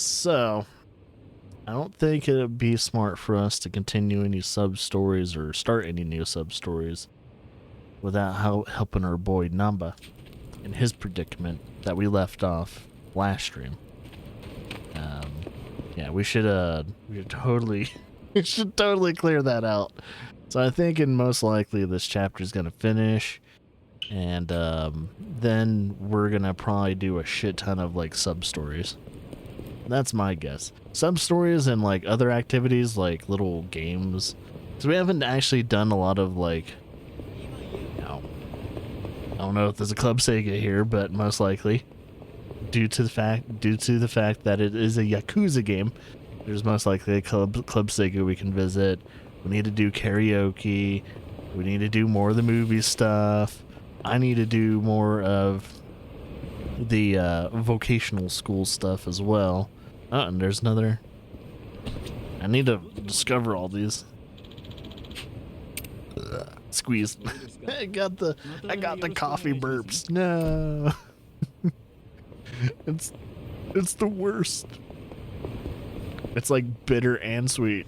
So, I don't think it would be smart for us to continue any sub-stories or start any new sub-stories without helping our boy Namba in his predicament that we left off last stream. Yeah, we should totally we should totally clear that out. So I think most likely this chapter is gonna finish, and then we're gonna probably do a shit ton of like sub stories. That's my guess. Sub stories and like other activities like little games. So we haven't actually done a lot of like, you know, I don't know if there's a Club Sega here, but most likely due to the fact that it is a Yakuza game, there's most likely a Club Sega we can visit. We need to do karaoke. We need to do more of the movie stuff. I need to do more of the vocational school stuff as well. Oh, and there's another. I need to discover all these. Squeeze. I got the coffee burps. No. It's the worst. It's like bitter and sweet.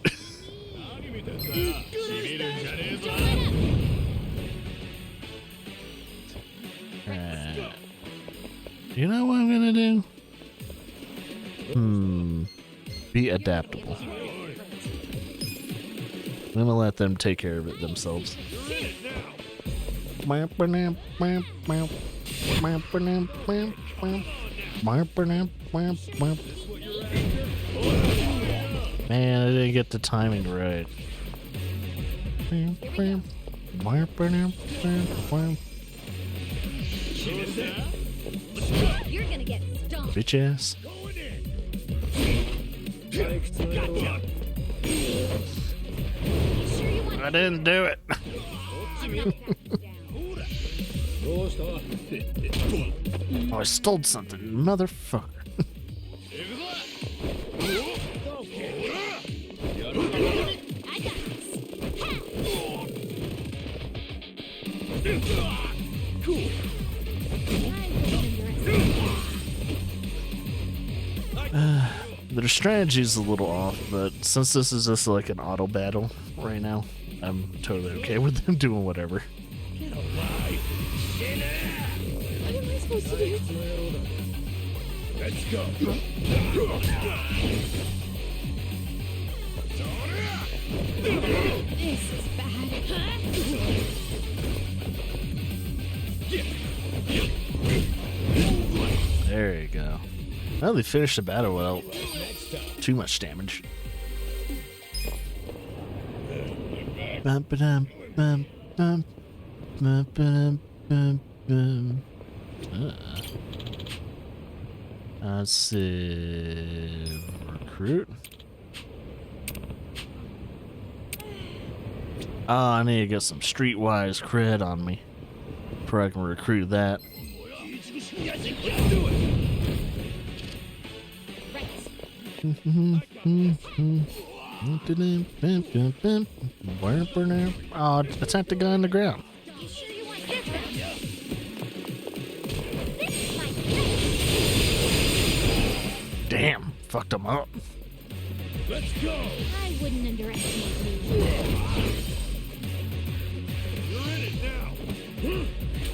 You know what I'm gonna do? Be adaptable. I'm gonna let them take care of it themselves. Man, I didn't get the timing right. You're gonna get stomped. Bitch ass. I didn't do it. Oh, I stole something, motherfucker. Their strategy is a little off, but since this is just like an auto battle right now, I'm totally okay with them doing whatever. What am I supposed to do? Let's go. This is bad. There you go. Well, they finished the battle without too much damage. Let's see. Recruit. Oh, I need to get some streetwise cred on me before I can recruit that. Oh, attack the guy on the ground. You sure you want this one? This is my place. Damn, fucked him up. Let's go. I wouldn't underestimate you. You're in it now.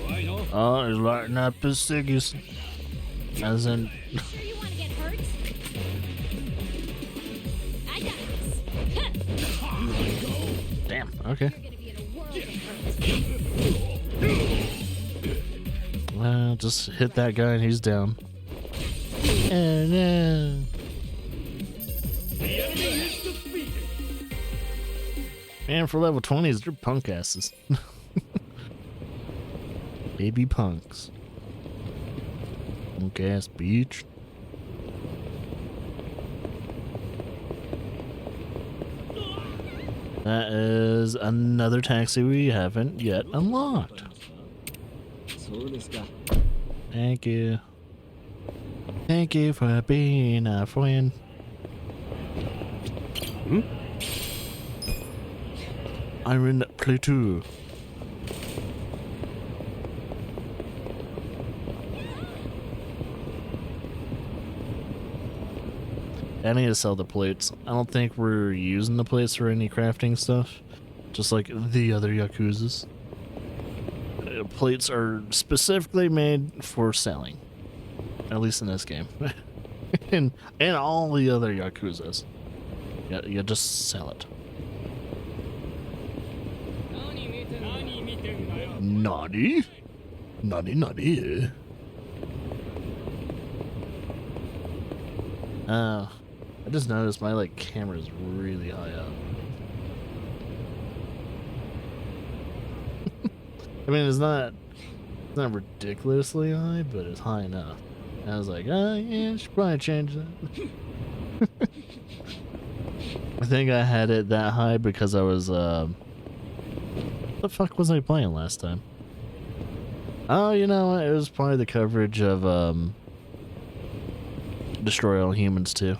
I know. Oh, he's lighting up his ciggies. As in, You sure you want to get hurt? I got this. damn, okay. You're gonna be in a world of hurt. Well, just hit that guy and he's down. And The enemy is defeated. man, for level 20s, they're punk asses. Baby punks. Punk ass beach. That is another taxi we haven't yet unlocked. Thank you. Thank you for being a friend. I'm in play too. I need to sell the plates. I don't think we're using the plates for any crafting stuff, just like the other Yakuzas. Plates are specifically made for selling, at least in this game, and all the other Yakuzas. Yeah, you just sell it. Nani? Nani nani? I just noticed my like camera is really high up. I mean, it's not ridiculously high, but it's high enough. And I was like, oh yeah, I should probably change that. I think I had it that high because I was what the fuck was I playing last time? Oh, you know what? It was probably the coverage of Destroy All Humans 2.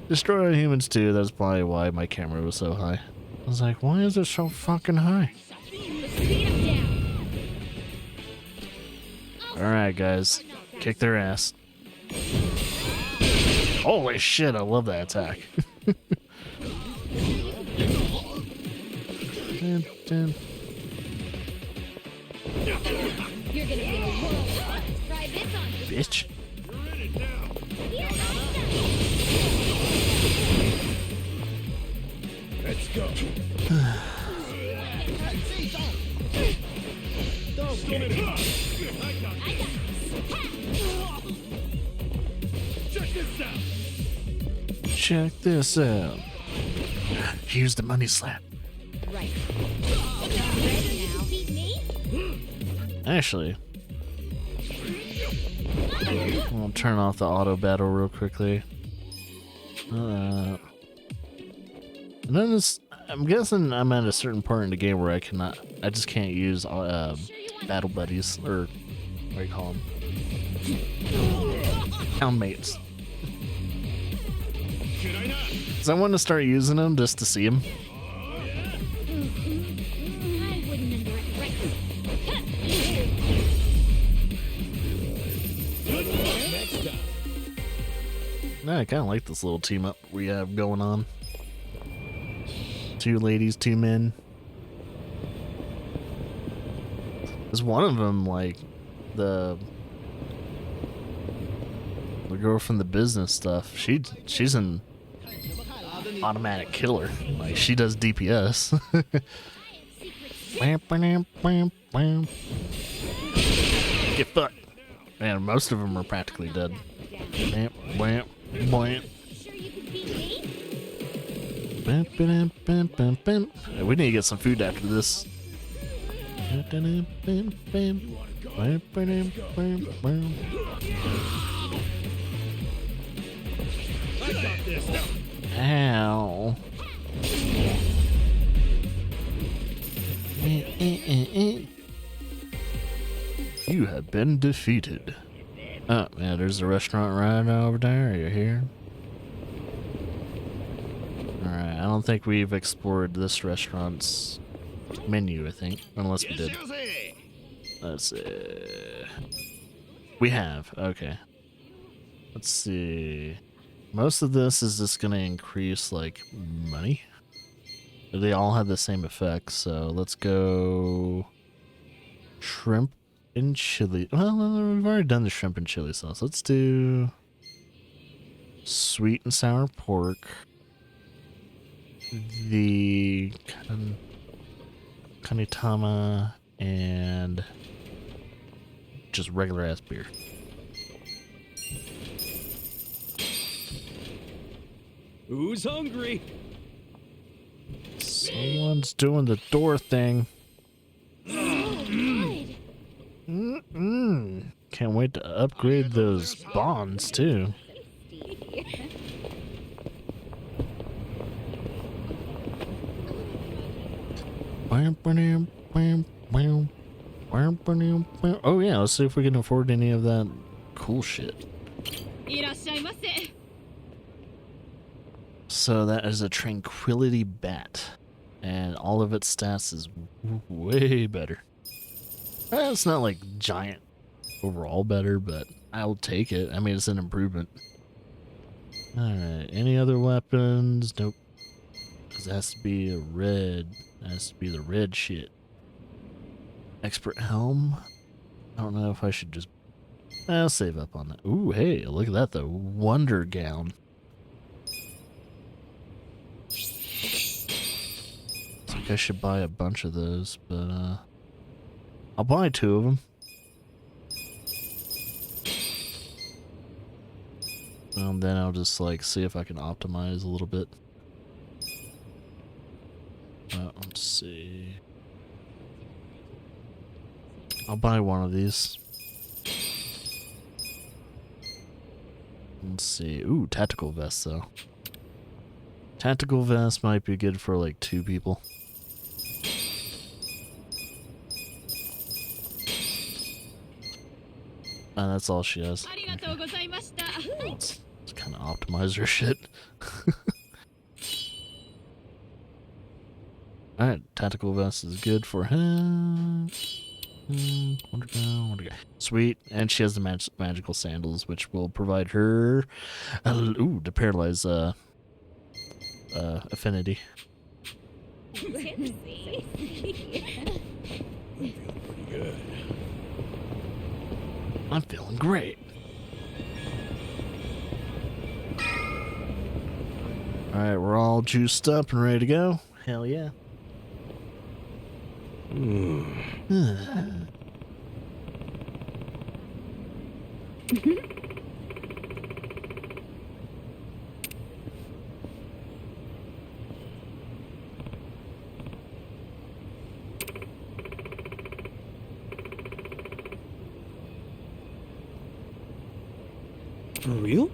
Destroy All Humans 2, that's probably why my camera was so high. I was like, why is it so fucking high? Alright, guys. Kick their ass. Holy shit, I love that attack. Dun, dun. You're gonna get a world. Try this on me. Bitch. You're in it now. Here, Let's go. Don't get it. I got I got this. Check this out. Check this out. Here's the money slap. Right. Ready now? Beat me? Actually, I'll turn off the auto battle real quickly. And then this, I'm guessing I'm at a certain part in the game where I just can't use battle buddies, or what do you call them? Houndmates. Should I not? Because I want to start using them just to see them. I wouldn't underestimate. Good luck next time. Nah, I kind of like this little team up we have going on. 2 ladies, 2 men. There's one of them, like, the girl from the business stuff. She's an automatic killer. Like, she does DPS. Get fucked. Man, most of them are practically dead. Bam, bam, bam. Sure you can beat me? Bam, bam, bam, bam, bam. Hey, we need to get some food after this. Bam, bam, bam. Bam, bam, bam, bam. I got this now. Ow. You have been defeated. Oh, yeah, there's a restaurant right over there. Are you here? Alright, I don't think we've explored this restaurant's menu, I think. Unless we did. Let's see. We have, okay. Let's see. Most of this is just gonna increase, like, money. They all have the same effect, so let's go shrimp and chili. Well, we've already done the shrimp and chili sauce. Let's do sweet and sour pork. The kanitama and just regular ass beer. Who's hungry? Someone's doing the door thing. Good. Can't wait to upgrade those bonds too. Oh yeah, let's see if we can afford any of that cool shit. いらっしゃいませ。 So that is a tranquility bat, and all of its stats is way better. It's not like giant overall better, but I'll take it. I mean, it's an improvement. Alright, any other weapons? Nope. Because it has to be a red. It has to be the red shit. Expert helm? I don't know if I should just... I'll save up on that. Ooh, hey, look at that though. Wonder gown. It's like I should buy a bunch of those, but I'll buy 2 of them. And then I'll just like see if I can optimize a little bit. Let's see. I'll buy one of these. Let's see. Ooh, tactical vest though. Tactical vest might be good for like 2 people. And that's all she has. Okay. Let's kind of optimize her shit. Alright, tactical vest is good for him. Wonder Girl. Sweet, and she has the magical sandals, which will provide her the paralyze affinity. Tipsy. Pretty good. I'm feeling great. Alright, we're all juiced up and ready to go. Hell yeah. For real?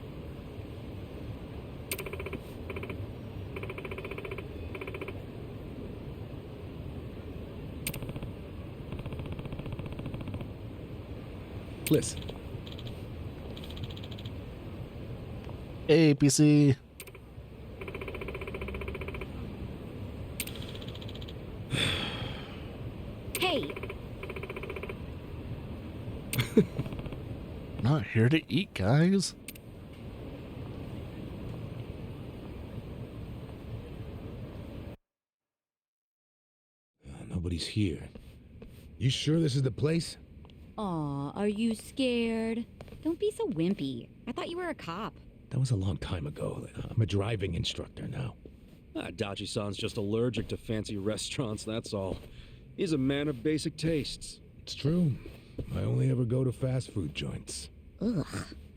Listen. Hey, PC. Hey, Not here to eat, guys. Nobody's here. You sure this is the place? aw, are you scared? Don't be so wimpy. I thought you were a cop. That was a long time ago. I'm a driving instructor now. Dachi-san's just allergic to fancy restaurants, that's all. He's a man of basic tastes. It's true. I only ever go to fast food joints. Ugh,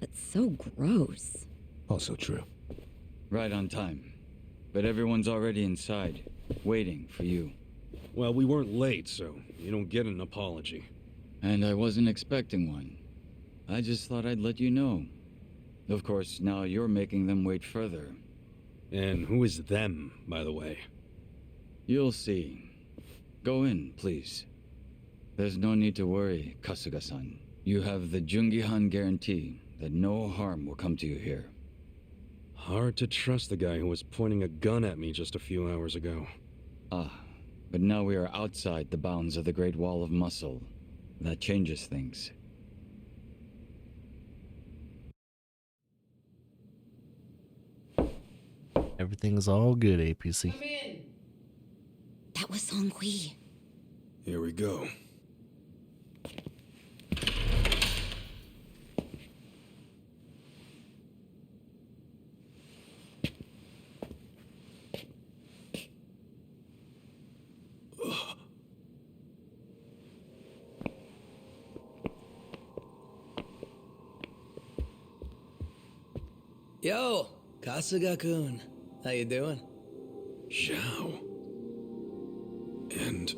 that's so gross. Also true. Right on time. But everyone's already inside, waiting for you. Well, we weren't late, so you don't get an apology. And I wasn't expecting one. I just thought I'd let you know. Of course, now you're making them wait further. And who is them, by the way? You'll see. Go in, please. There's no need to worry, Kasuga-san. You have the Jungihan guarantee that no harm will come to you here. Hard to trust the guy who was pointing a gun at me just a few hours ago. Ah, but now we are outside the bounds of the Great Wall of Muscle. That changes things. Everything's all good, APC. That was Song-Hui. Here we go. Yo, Kasuga-kun. How you doing? Zhao. And...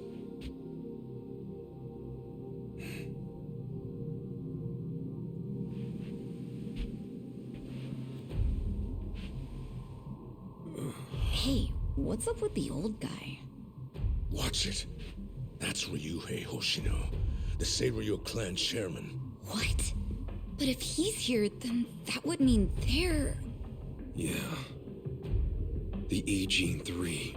Hey, what's up with the old guy? Watch it. That's Ryuhei Hoshino, the Seiryu clan chairman. What? But if he's here, then that would mean they're... yeah. The E-Gene 3.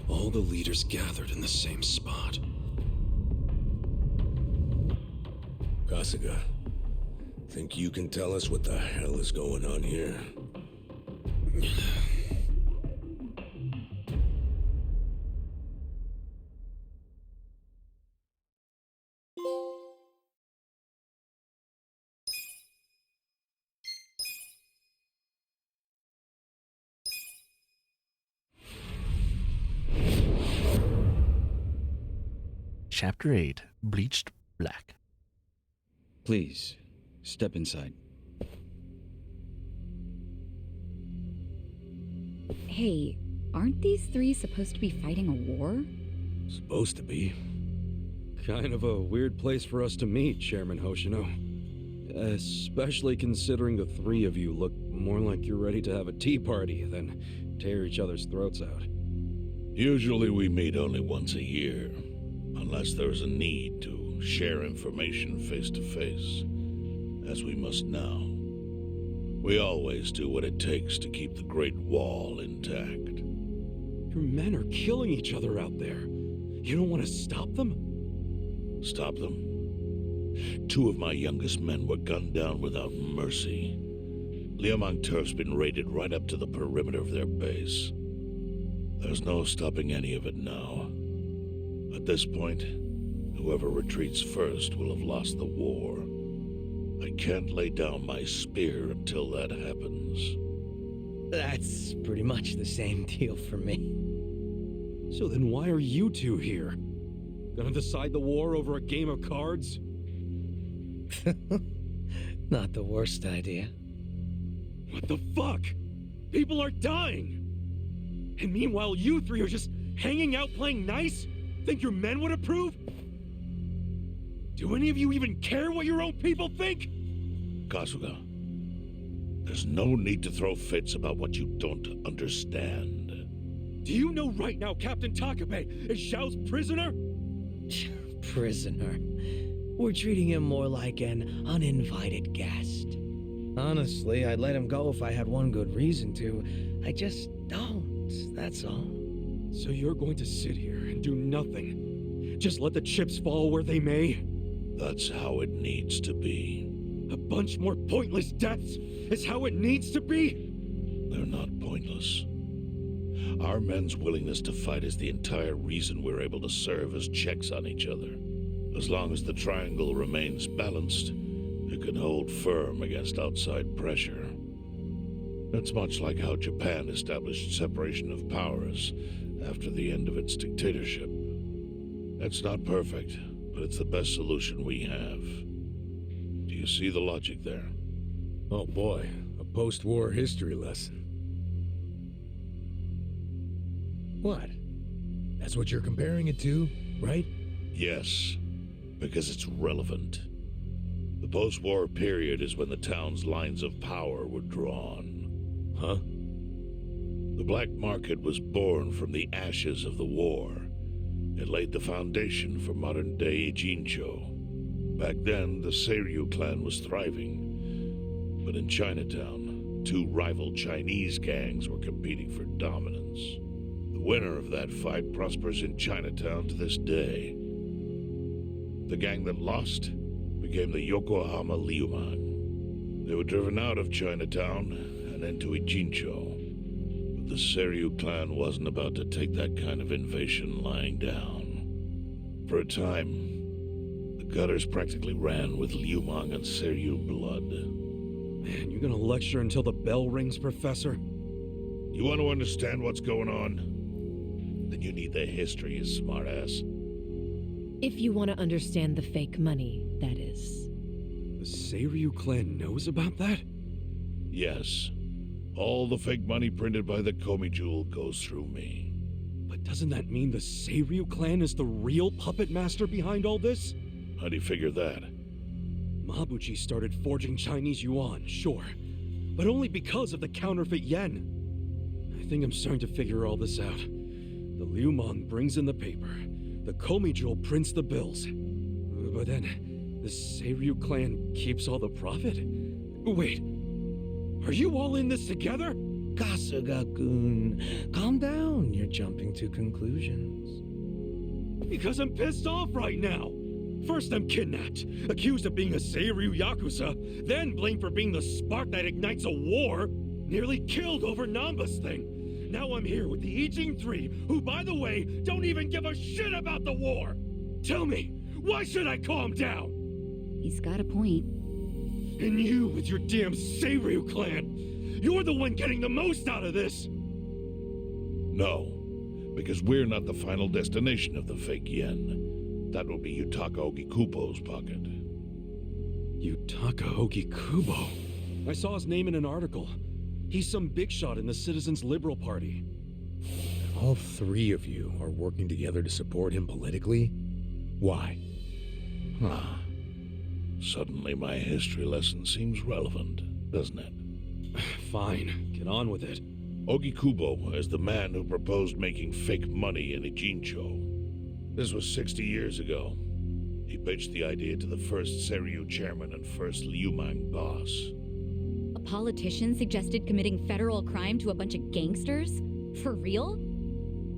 All the leaders gathered in the same spot. Kasuga, think you can tell us what the hell is going on here? Chapter 8, Bleached Black. Please, step inside. Hey, aren't these three supposed to be fighting a war? Supposed to be. Kind of a weird place for us to meet, Chairman Hoshino. Especially considering the three of you look more like you're ready to have a tea party than tear each other's throats out. Usually we meet only once a year, unless there's a need to share information face to face, as we must now. We always do what it takes to keep the Great Wall intact. Your men are killing each other out there. You don't want to stop them? Stop them? 2 of my youngest men were gunned down without mercy. Liumang Turf's been raided right up to the perimeter of their base. There's no stopping any of it now. At this point, whoever retreats first will have lost the war. I can't lay down my spear until that happens. That's pretty much the same deal for me. So then why are you two here? Gonna decide the war over a game of cards? Not the worst idea. What the fuck? People are dying! And meanwhile you three are just hanging out playing nice? Think your men would approve? Do any of you even care what your own people think? Kasuga, there's no need to throw fits about what you don't understand. Do you know right now Captain Takabe is Zhao's prisoner? Prisoner. We're treating him more like an uninvited guest. Honestly, I'd let him go if I had one good reason to. I just don't, that's all. So you're going to sit here and do nothing? Just let the chips fall where they may? That's how it needs to be. A bunch more pointless deaths is how it needs to be? They're not pointless. Our men's willingness to fight is the entire reason we're able to serve as checks on each other. As long as the triangle remains balanced, it can hold firm against outside pressure. It's much like how Japan established separation of powers after the end of its dictatorship. It's not perfect, but it's the best solution we have. Do you see the logic there? Oh boy, a post-war history lesson. What? That's what you're comparing it to, right? Yes, because it's relevant. The post-war period is when the town's lines of power were drawn. Huh? The black market was born from the ashes of the war. It laid the foundation for modern-day Jincho. Back then, the Seiryu clan was thriving. But in Chinatown, 2 rival Chinese gangs were competing for dominance. The winner of that fight prospers in Chinatown to this day. The gang that lost became the Yokohama Liumang. They were driven out of Chinatown and into Ijincho. But the Seiryu clan wasn't about to take that kind of invasion lying down. For a time, the gutters practically ran with Liumang and Seiryu blood. Man, you're gonna lecture until the bell rings, Professor? You want to understand what's going on? Then you need the history, you smartass. If you want to understand the fake money, that is. The Seiryu clan knows about that? Yes. All the fake money printed by the Komi Jewel goes through me. But doesn't that mean the Seiryu clan is the real puppet master behind all this? How do you figure that? Mabuchi started forging Chinese yuan, sure. But only because of the counterfeit yen. I think I'm starting to figure all this out. The Liumang brings in the paper. The Komi Jewel prints the bills. But then, the Seiryu clan keeps all the profit? Wait, are you all in this together? Kasuga-kun, calm down. You're jumping to conclusions. Because I'm pissed off right now. First I'm kidnapped, accused of being a Seiryu Yakuza, then blamed for being the spark that ignites a war. Nearly killed over Namba's thing. Now I'm here with the I Ching 3, who, by the way, don't even give a shit about the war. Tell me, why should I calm down? He's got a point. And you with your damn Seiryu clan. You're the one getting the most out of this. No, because we're not the final destination of the fake yen. That will be Yutaka Ogikubo's pocket. Yutaka Ogikubo. I saw his name in an article. He's some big shot in the Citizens Liberal Party. All three of you are working together to support him politically? Why? Huh. Suddenly my history lesson seems relevant, doesn't it? Fine, get on with it. Ogikubo is the man who proposed making fake money in Ijincho. This was 60 years ago. He pitched the idea to the first Seiryu chairman and first Liumang boss. A politician suggested committing federal crime to a bunch of gangsters? For real?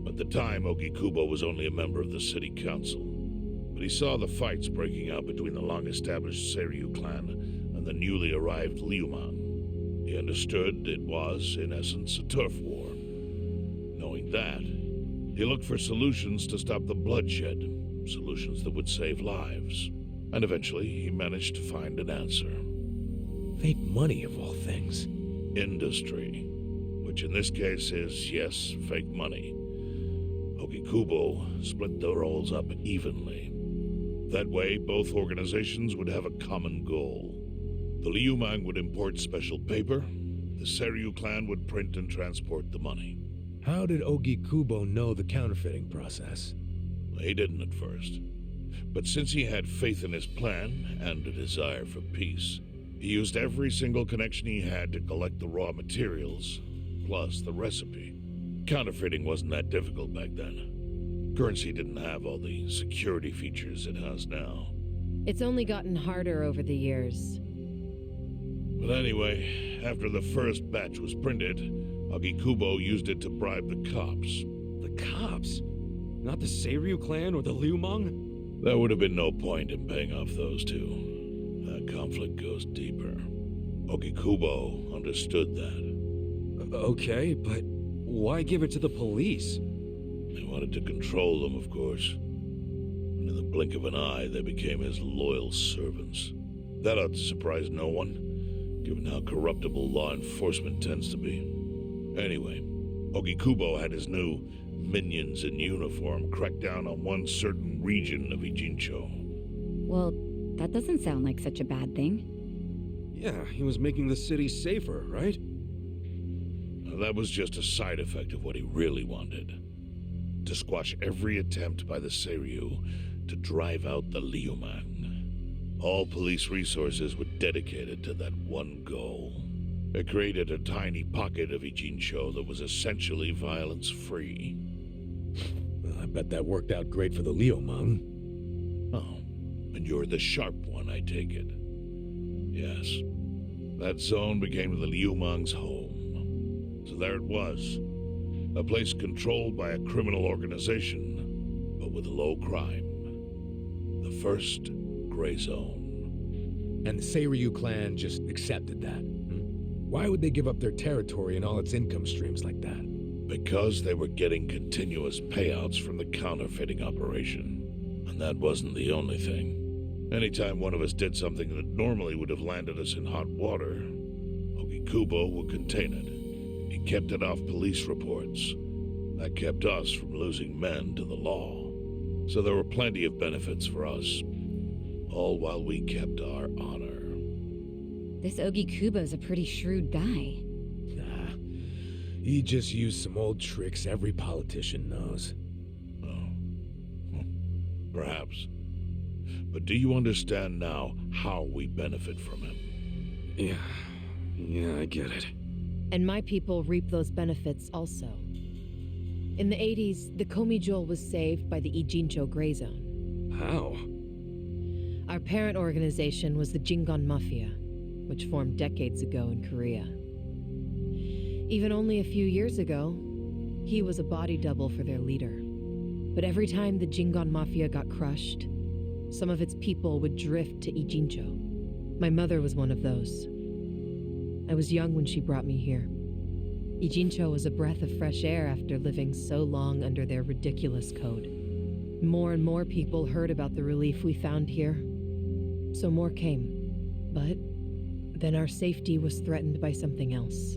At the time, Ogikubo was only a member of the city council. But he saw the fights breaking out between the long-established Seiryu clan and the newly arrived Liumang. He understood it was, in essence, a turf war. Knowing that, he looked for solutions to stop the bloodshed, solutions that would save lives. And eventually, he managed to find an answer. Fake money, of all things. Industry. Which in this case is, yes, fake money. Ogikubo split the roles up evenly. That way, both organizations would have a common goal. The Liumang would import special paper, the Seiryu clan would print and transport the money. How did Ogikubo know the counterfeiting process? He didn't at first. But since he had faith in his plan and a desire for peace, he used every single connection he had to collect the raw materials, plus the recipe. Counterfeiting wasn't that difficult back then. Currency didn't have all the security features it has now. It's only gotten harder over the years. But anyway, after the first batch was printed, Ogikubo used it to bribe the cops. The cops? Not the Seiryu clan or the Liumang? There would have been no point in paying off those two. That conflict goes deeper. Ogikubo understood that. Okay, but why give it to the police? He wanted to control them, of course. And in the blink of an eye, they became his loyal servants. That ought to surprise no one, given how corruptible law enforcement tends to be. Anyway, Ogikubo had his new minions in uniform crack down on one certain region of Ijincho. Well, that doesn't sound like such a bad thing. Yeah, he was making the city safer, right? Now, that was just a side effect of what he really wanted. To squash every attempt by the Seiryu to drive out the Liumang. All police resources were dedicated to that one goal. It created a tiny pocket of Ijincho that was essentially violence-free. Well, I bet that worked out great for the Liumang. Oh, and you're the sharp one, I take it. Yes, that zone became the Liumang's home. So there it was. A place controlled by a criminal organization, but with low crime. The first gray zone. And the Seiryu clan just accepted that. Why would they give up their territory and all its income streams like that? Because they were getting continuous payouts from the counterfeiting operation. And that wasn't the only thing. Anytime one of us did something that normally would have landed us in hot water, Ogikubo would contain it. He kept it off police reports. That kept us from losing men to the law. So there were plenty of benefits for us, all while we kept our honor. This Ogikubo's a pretty shrewd guy. Nah, he just used some old tricks every politician knows. Oh, perhaps. But do you understand now how we benefit from him? Yeah, I get it. And my people reap those benefits also. In the 80s, the Komijol was saved by the Ijincho Gray Zone. How? Our parent organization was the Jingon Mafia, which formed decades ago in Korea. Even only a few years ago, he was a body double for their leader. But every time the Jingon Mafia got crushed, some of its people would drift to Ijincho. My mother was one of those. I was young when she brought me here. Ijincho was a breath of fresh air after living so long under their ridiculous code. More and more people heard about the relief we found here, so more came. But then our safety was threatened by something else.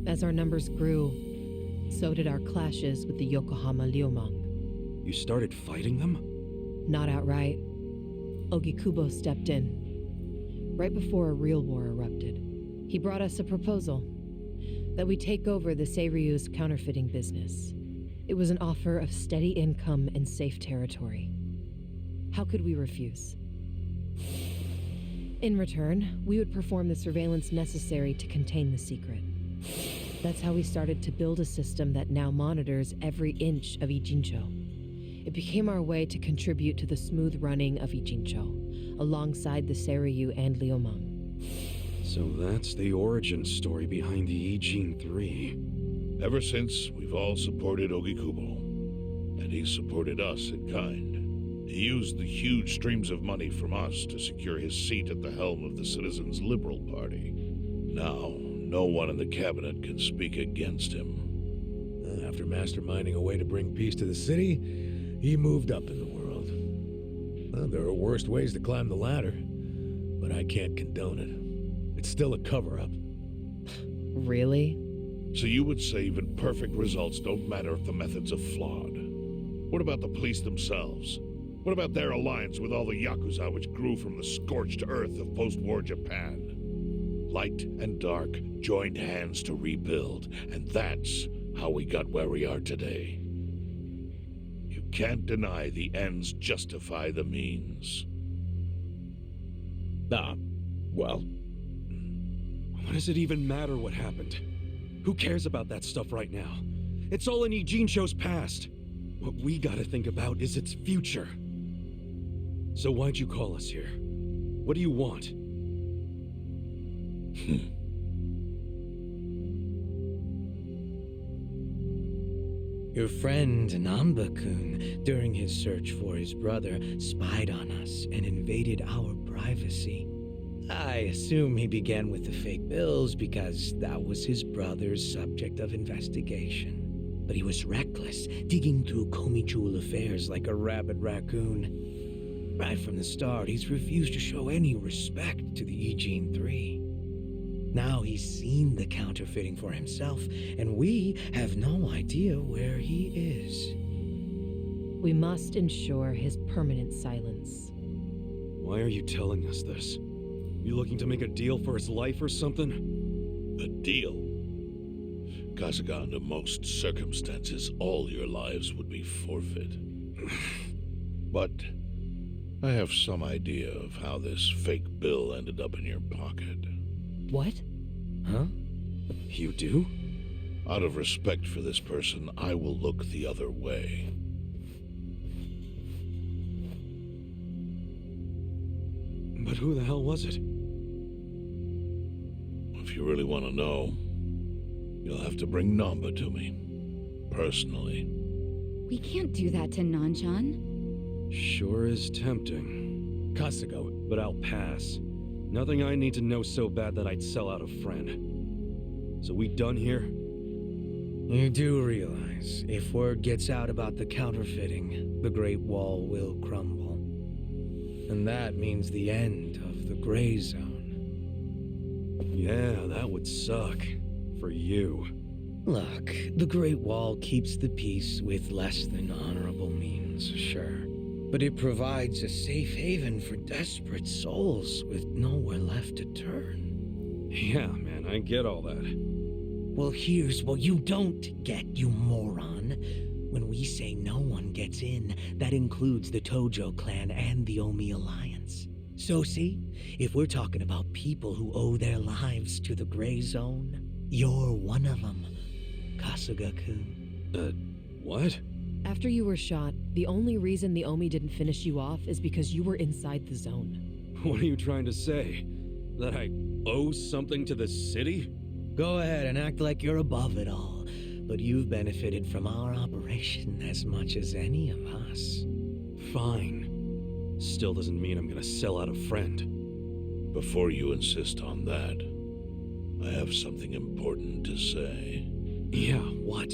As our numbers grew, so did our clashes with the Yokohama Liumang. You started fighting them? Not outright. Ogikubo stepped in, right before a real war erupted. He brought us a proposal that we take over the Seiryu's counterfeiting business. It was an offer of steady income and safe territory. How could we refuse? In return, we would perform the surveillance necessary to contain the secret. That's how we started to build a system that now monitors every inch of Ijincho. It became our way to contribute to the smooth running of Ijincho, alongside the Seiryu and Liumang. So that's the origin story behind the Ijin 3. Ever since, we've all supported Ogikubo, and he's supported us in kind. He used the huge streams of money from us to secure his seat at the helm of the Citizens' Liberal Party. Now, no one in the cabinet can speak against him. After masterminding a way to bring peace to the city, he moved up in the world. Well, there are worse ways to climb the ladder, but I can't condone it. It's still a cover-up. Really? So you would say even perfect results don't matter if the methods are flawed. What about the police themselves? What about their alliance with all the Yakuza which grew from the scorched earth of post-war Japan? Light and dark joined hands to rebuild, and that's how we got where we are today. You can't deny the ends justify the means. Well, What does it even matter what happened? Who cares about that stuff right now? It's all in Ijincho's past. What we gotta think about is its future. So why'd you call us here? What do you want? Your friend Namba-kun, during his search for his brother, spied on us and invaded our privacy. I assume he began with the fake bills because that was his brother's subject of investigation. But he was reckless, digging through Komi affairs like a rabid raccoon. Right from the start, he's refused to show any respect to the Ijin 3. Now he's seen the counterfeiting for himself, and we have no idea where he is. We must ensure his permanent silence. Why are you telling us this? You looking to make a deal for his life or something? A deal? Kasuga, under most circumstances, all your lives would be forfeit. But I have some idea of how this fake bill ended up in your pocket. What? Huh? You do? Out of respect for this person, I will look the other way. But who the hell was it? If you really want to know, you'll have to bring Namba to me. Personally. We can't do that to Nanchan. Sure is tempting. Kasuga, But I'll pass. Nothing I need to know so bad that I'd sell out a friend. So we done here? You do realize, if word gets out about the counterfeiting, the Great Wall will crumble. And that means the end of the Gray Zone. Yeah, that would suck. For you. Look, the Great Wall keeps the peace with less than honorable means, sure. But it provides a safe haven for desperate souls with nowhere left to turn. Yeah, man, I get all that. Well, here's what you don't get, you moron. When we say no one gets in, that includes the Tojo clan and the Omi Alliance. So see, if we're talking about people who owe their lives to the Gray Zone, you're one of them, Kasuga-kun. What? After you were shot, the only reason the Omi didn't finish you off is because you were inside the zone. What are you trying to say? That I owe something to the city? Go ahead and act like you're above it all, but you've benefited from our operation as much as any of us. Fine. Still doesn't mean I'm gonna sell out a friend. Before you insist on that, I have something important to say. Yeah, what?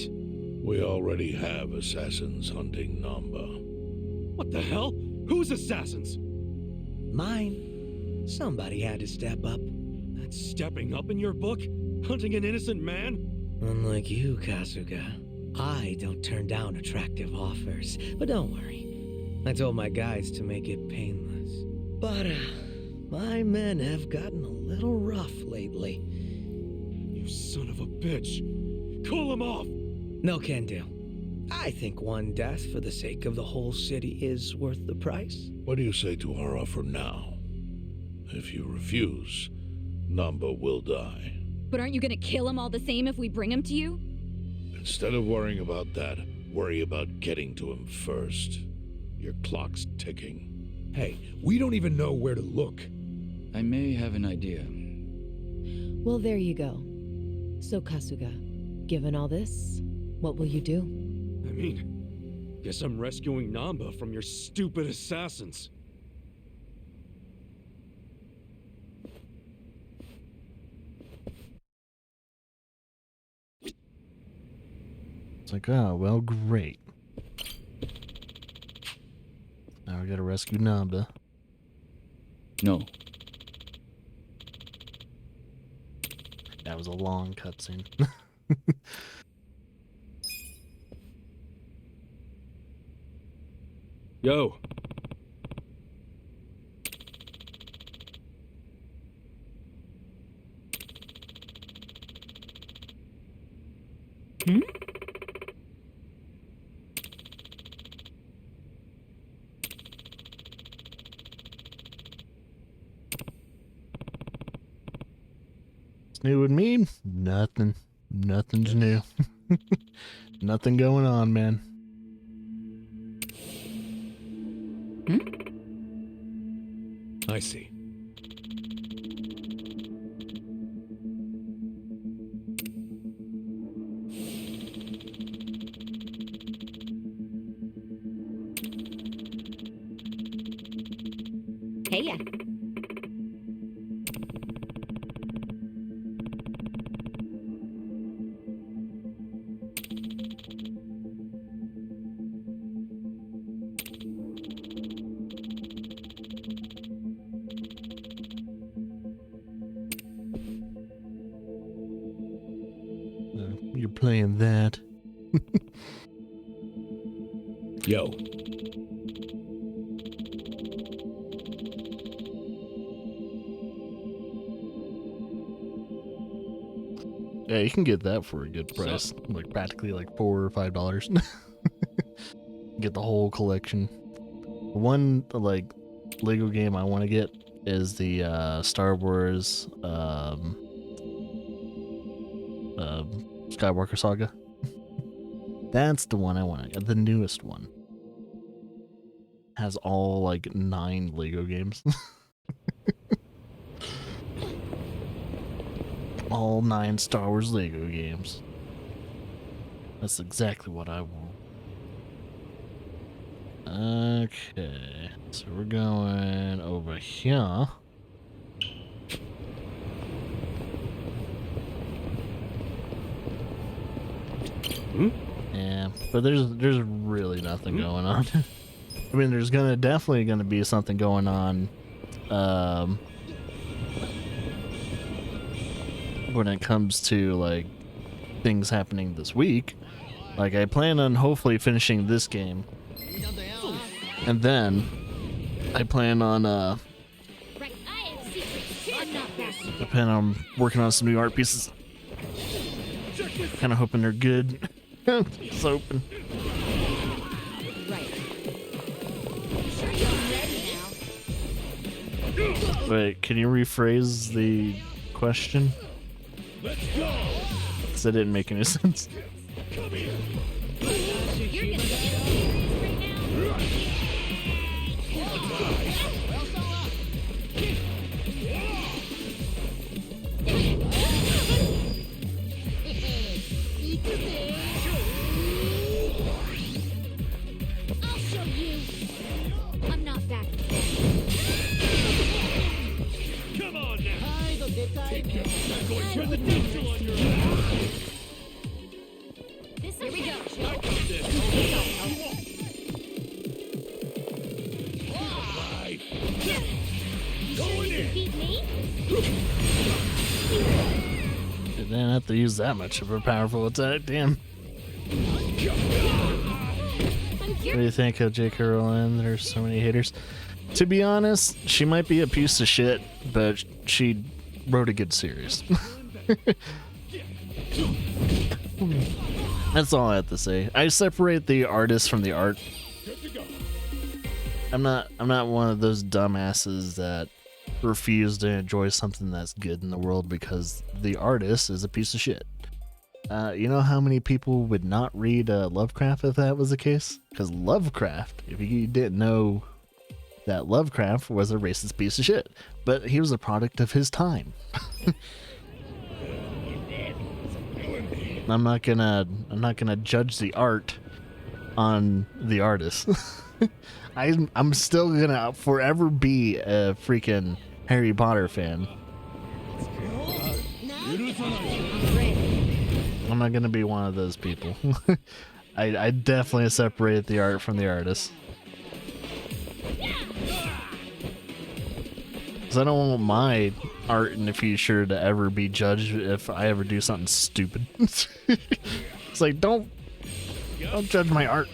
We already have assassins hunting Namba. What the hell? Whose assassins? Mine. Somebody had to step up. That's stepping up in your book? Hunting an innocent man? Unlike you, Kasuga, I don't turn down attractive offers. But don't worry. I told my guys to make it painless. But, my men have gotten a little rough lately. You son of a bitch. Call him off! No can do. I think one death for the sake of the whole city is worth the price. What do you say to our offer now? If you refuse, Namba will die. But aren't you gonna kill him all the same if we bring him to you? Instead of worrying about that, worry about getting to him first. Your clock's ticking. Hey, we don't even know where to look. I may have an idea. Well, there you go. So, Kasuga, given all this, what will you do? I mean, guess I'm rescuing Namba from your stupid assassins. It's like, oh, well, great. Now we gotta rescue Namba. No. That was a long cutscene. Yo. What's new with me? Nothing. Nothing's new. Nothing going on, man. I see. Hey. You're playing that. Yo. Yeah, you can get that for a good price. Like practically like $4 or $5. Get the whole collection. One like Lego game I want to get is the Star Wars Skywalker Saga. That's the one I want to get. The newest one has all like 9 Lego games. All 9 Star Wars Lego games. That's exactly what I want. Okay, so we're going over here. Yeah, but there's really nothing going on. I mean, there's definitely gonna be something going on when it comes to like things happening this week. Like I plan on hopefully finishing this game, and then I plan on I plan on working on some new art pieces. Kind of hoping they're good. Just hoping. Right. Sure you're ready now. Wait, can you rephrase the question? Let's go! Because that didn't make any sense. Come here! You're gonna get serious right now. I'll show you. I'm not back. Come on now! I'm going to turn the neutral on your ass! Here we go. Going in. Beat me? Didn't have to use that much of a powerful attack. Damn. What do you think of J.K. Rowling? There's so many haters. To be honest, she might be a piece of shit, but she wrote a good series. That's all I have to say. I separate the artist from the art. I'm not one of those dumbasses that refuse to enjoy something that's good in the world because the artist is a piece of shit. You know how many people would not read Lovecraft if that was the case? Because Lovecraft, if you didn't know that Lovecraft was a racist piece of shit, but he was a product of his time. I'm not gonna judge the art on the artist. I'm still gonna forever be a freaking Harry Potter fan. I'm not gonna be one of those people. I definitely separate the art from the artist. Because I don't want my art in the future to ever be judged if I ever do something stupid. It's like, don't judge my art.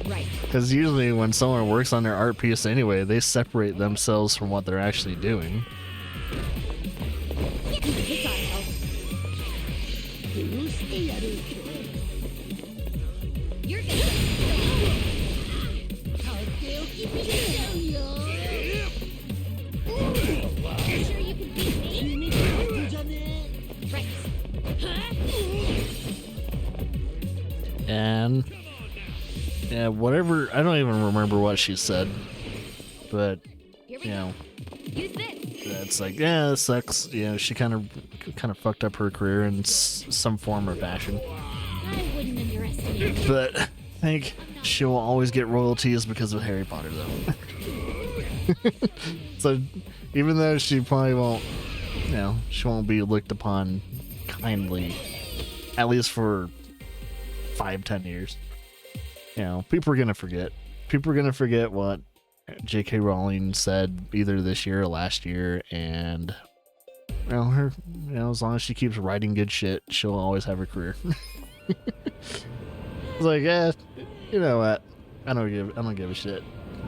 Right. Because usually when someone works on their art piece anyway, they separate themselves from what they're actually doing. You're gonna You sure you can beat me? Right. And yeah, whatever, I don't even remember what she said, but Here we you know, Use this. it's like, yeah, it sucks. You know, she kind of fucked up her career in some form or fashion. I wouldn't underestimate you. But I think she will always get royalties because of Harry Potter, though. So even though she probably won't, you know, she won't be looked upon kindly, at least for 5-10 years. You know, people are gonna forget. People are gonna forget what J.K. Rowling said either this year or last year, and you know, as long as she keeps writing good shit, she'll always have her career. It's like, yeah, you know what? I don't give a shit.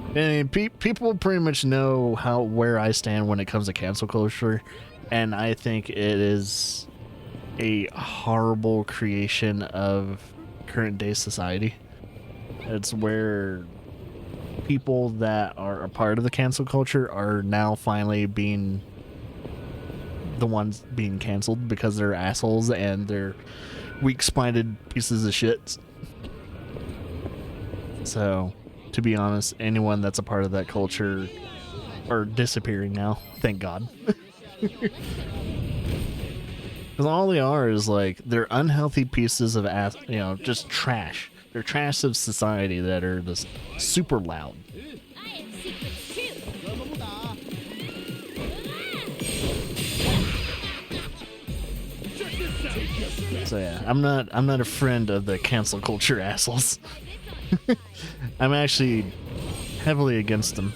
I mean, people pretty much know where I stand when it comes to cancel culture, and I think it is a horrible creation of current day society. It's where people that are a part of the cancel culture are now finally being the ones being canceled because they're assholes and they're weak-spined pieces of shit. So, to be honest, anyone that's a part of that culture are disappearing now. Thank God. Because all they are is like, they're unhealthy pieces of ass, you know, just trash. They're trash of society that are just super loud. I have secrets too. So yeah, I'm not a friend of the cancel culture assholes. I'm actually heavily against them.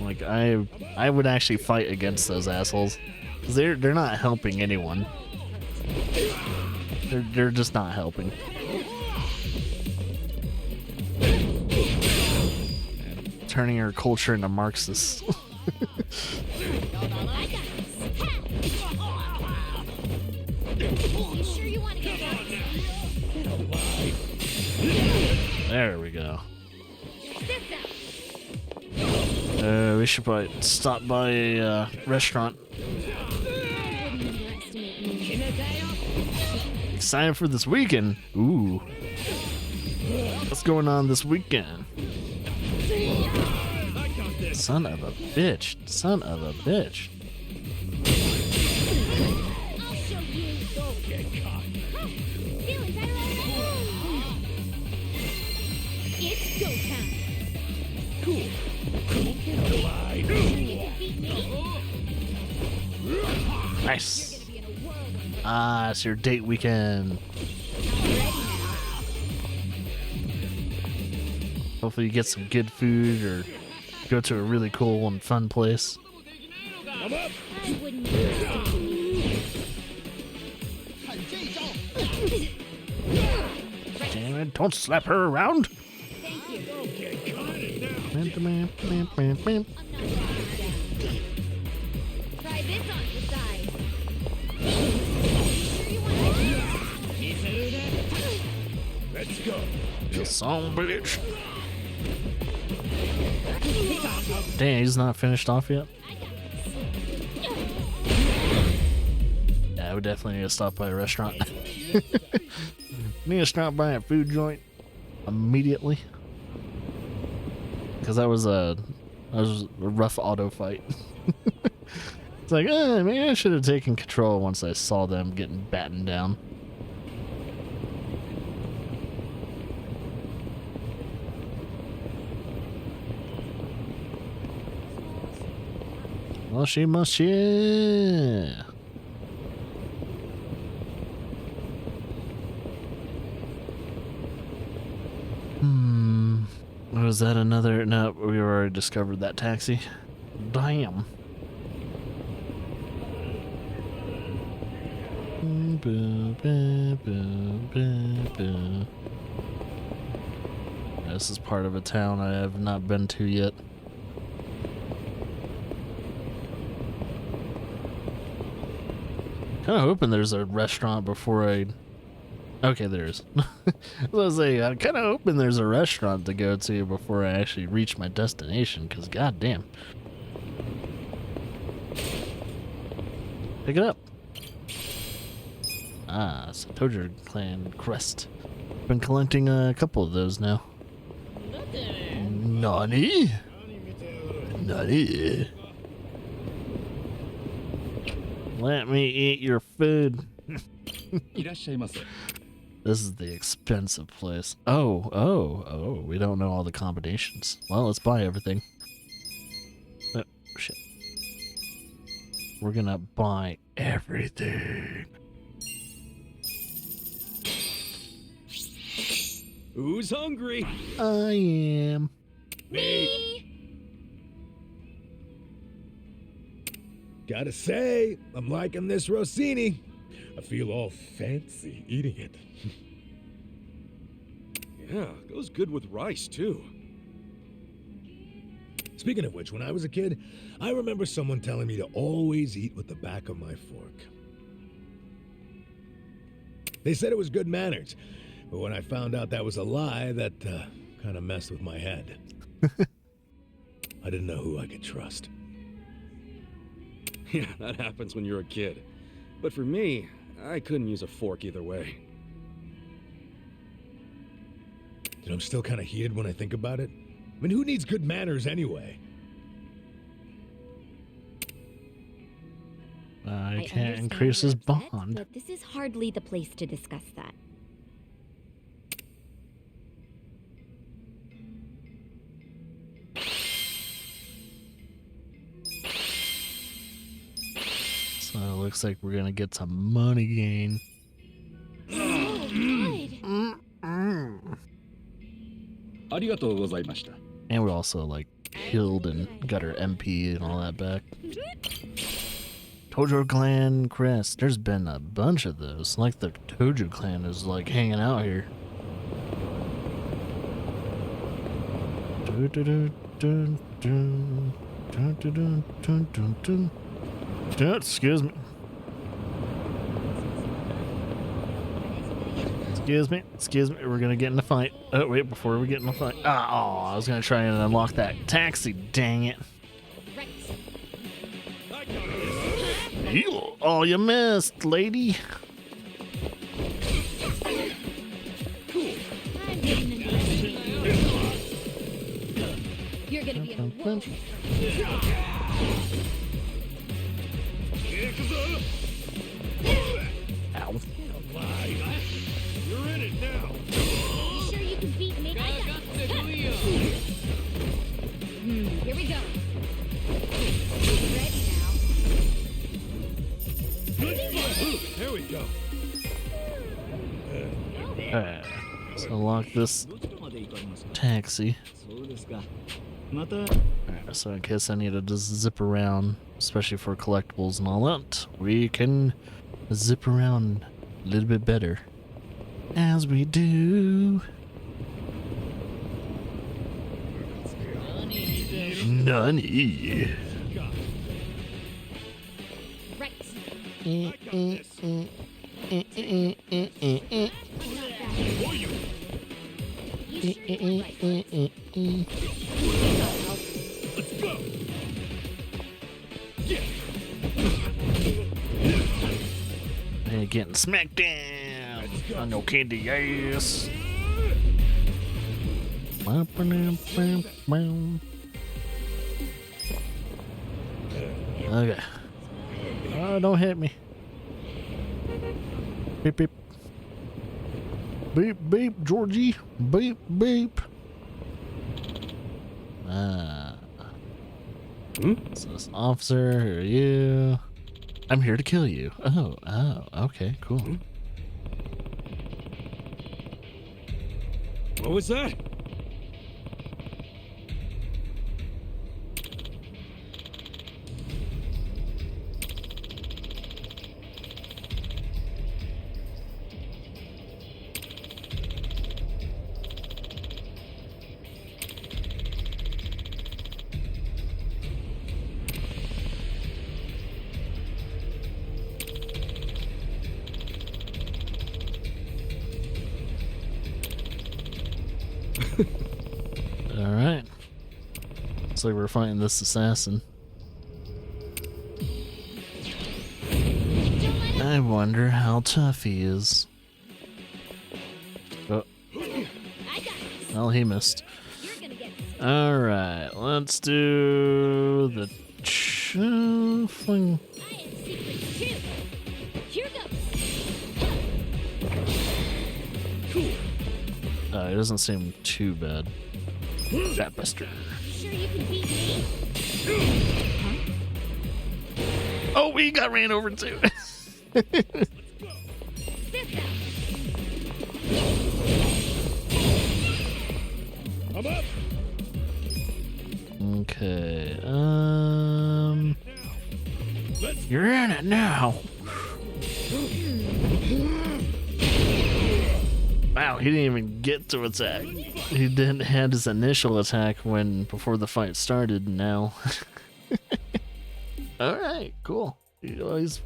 Like I would actually fight against those assholes. 'Cause they're not helping anyone. They're just not helping. Turning our culture into Marxists. You sure you want to go down? There we go. Check this out. We should probably stop by a restaurant. I wouldn't underestimate me. Excited for this weekend. Ooh. What's going on this weekend? Son of a bitch. Son of a bitch. I'll show you. Feeling better already? It's go time. Cool. You can beat me? Nice. You're gonna be in a world of Ah, it's your date weekend. Hopefully you get some good food or go to a really cool and fun place. I'm up. I wouldn't. Damn it, don't slap her around. Thank you. Okay, cut it now. I'm not backing down. Try this on the side. Sure you want Let's go. You son of a bitch. Damn, he's not finished off yet? Yeah, I would definitely need to stop by a restaurant. Need to stop by a food joint immediately. Because that was a rough auto fight. It's like, maybe I should have taken control once I saw them getting battened down. Well, she must share. Was that another? No, we already discovered that taxi. Damn. This is part of a town I have not been to yet. Kind of hoping there's a restaurant before I... Okay, there is. I was saying, I'm kind of hoping there's a restaurant to go to before I actually reach my destination, because goddamn. Pick it up. Ah, it's a Tojo Clan crest. Been collecting a couple of those now. Nani? Nani? Let me eat your food. This is the expensive place. Oh, we don't know all the combinations. Well, let's buy everything. Oh, shit. We're gonna buy everything. Who's hungry? I am. Me. Gotta say, I'm liking this Rossini. I feel all fancy eating it. Yeah, goes good with rice, too. Speaking of which, when I was a kid, I remember someone telling me to always eat with the back of my fork. They said it was good manners, but when I found out that was a lie, that kind of messed with my head. I didn't know who I could trust. Yeah, that happens when you're a kid. But for me, I couldn't use a fork either way. And I'm still kind of heated when I think about it. I mean, who needs good manners anyway? I can't understand increase you're his upset, bond. but this is hardly the place to discuss that. So it looks like we're gonna get some money gain. And we also like healed and got our MP and all that back. Tojo Clan crest. There's been a bunch of those. Like the Tojo Clan is like hanging out here. Excuse me. Excuse me, we're gonna get in a fight. Oh, wait, before we get in a fight. Oh, I was gonna try and unlock that taxi, dang it. Oh, you missed, lady. You're gonna be in a world. Ow. You're in it now. You sure you can beat me? I got this. Here we go. Ready now. There we Go. Alright, let's unlock this taxi. Alright, so in case I need to just zip around, especially for collectibles and all that, we can zip around a little bit better. As we do. Nani. Right. Let's go. Hey, getting smacked down on your candy ass. Okay. Oh, don't hit me. Beep, beep. Beep, beep, Georgie. Beep, beep. So this officer, who are you? I'm here to kill you. Oh, okay, cool. What was that? Alright. Looks like we're fighting this assassin. I wonder how tough he is. Oh. Well, he missed. Alright, let's do the fling. It doesn't seem too bad. Fat buster. Sure you can beat me? Oh, we got ran over too. I'm up. Okay. You're in it now. Wow, he didn't even get to attack. He didn't have his initial attack before the fight started. And now, all right, cool. He's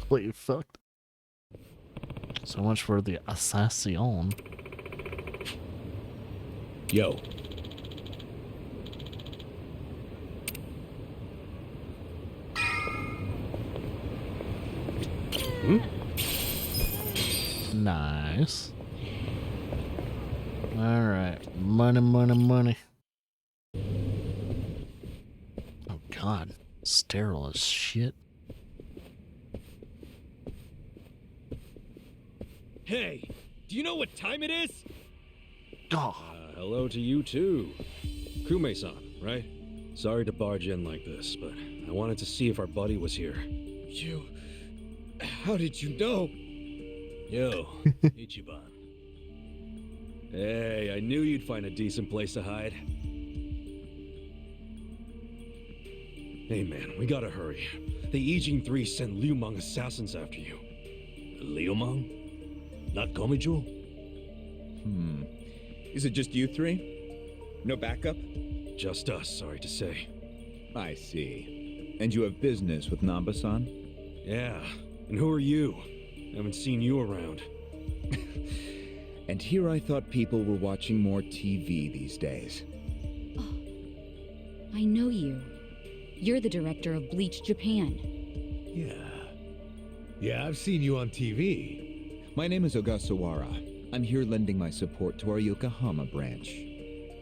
completely fucked. So much for the assassin. Yo. Nice. All right, money, money, money. Oh God, sterile as shit. Hey, do you know what time it is? Oh, Hello to you too. Kume-san, right? Sorry to barge in like this, but I wanted to see if our buddy was here. You... How did you know? Yo. Ichiban. Hey, I knew you'd find a decent place to hide. Hey man, we gotta hurry. The Ijin 3 sent Liu Meng assassins after you. Liu Meng? Not Komijo? Is it just you three? No backup? Just us, sorry to say. I see. And you have business with Namba-san? Yeah, and who are you? Haven't seen you around. And here I thought people were watching more TV these days. Oh, I know you. You're the director of Bleach Japan. Yeah. Yeah, I've seen you on TV. My name is Ogasawara. I'm here lending my support to our Yokohama branch.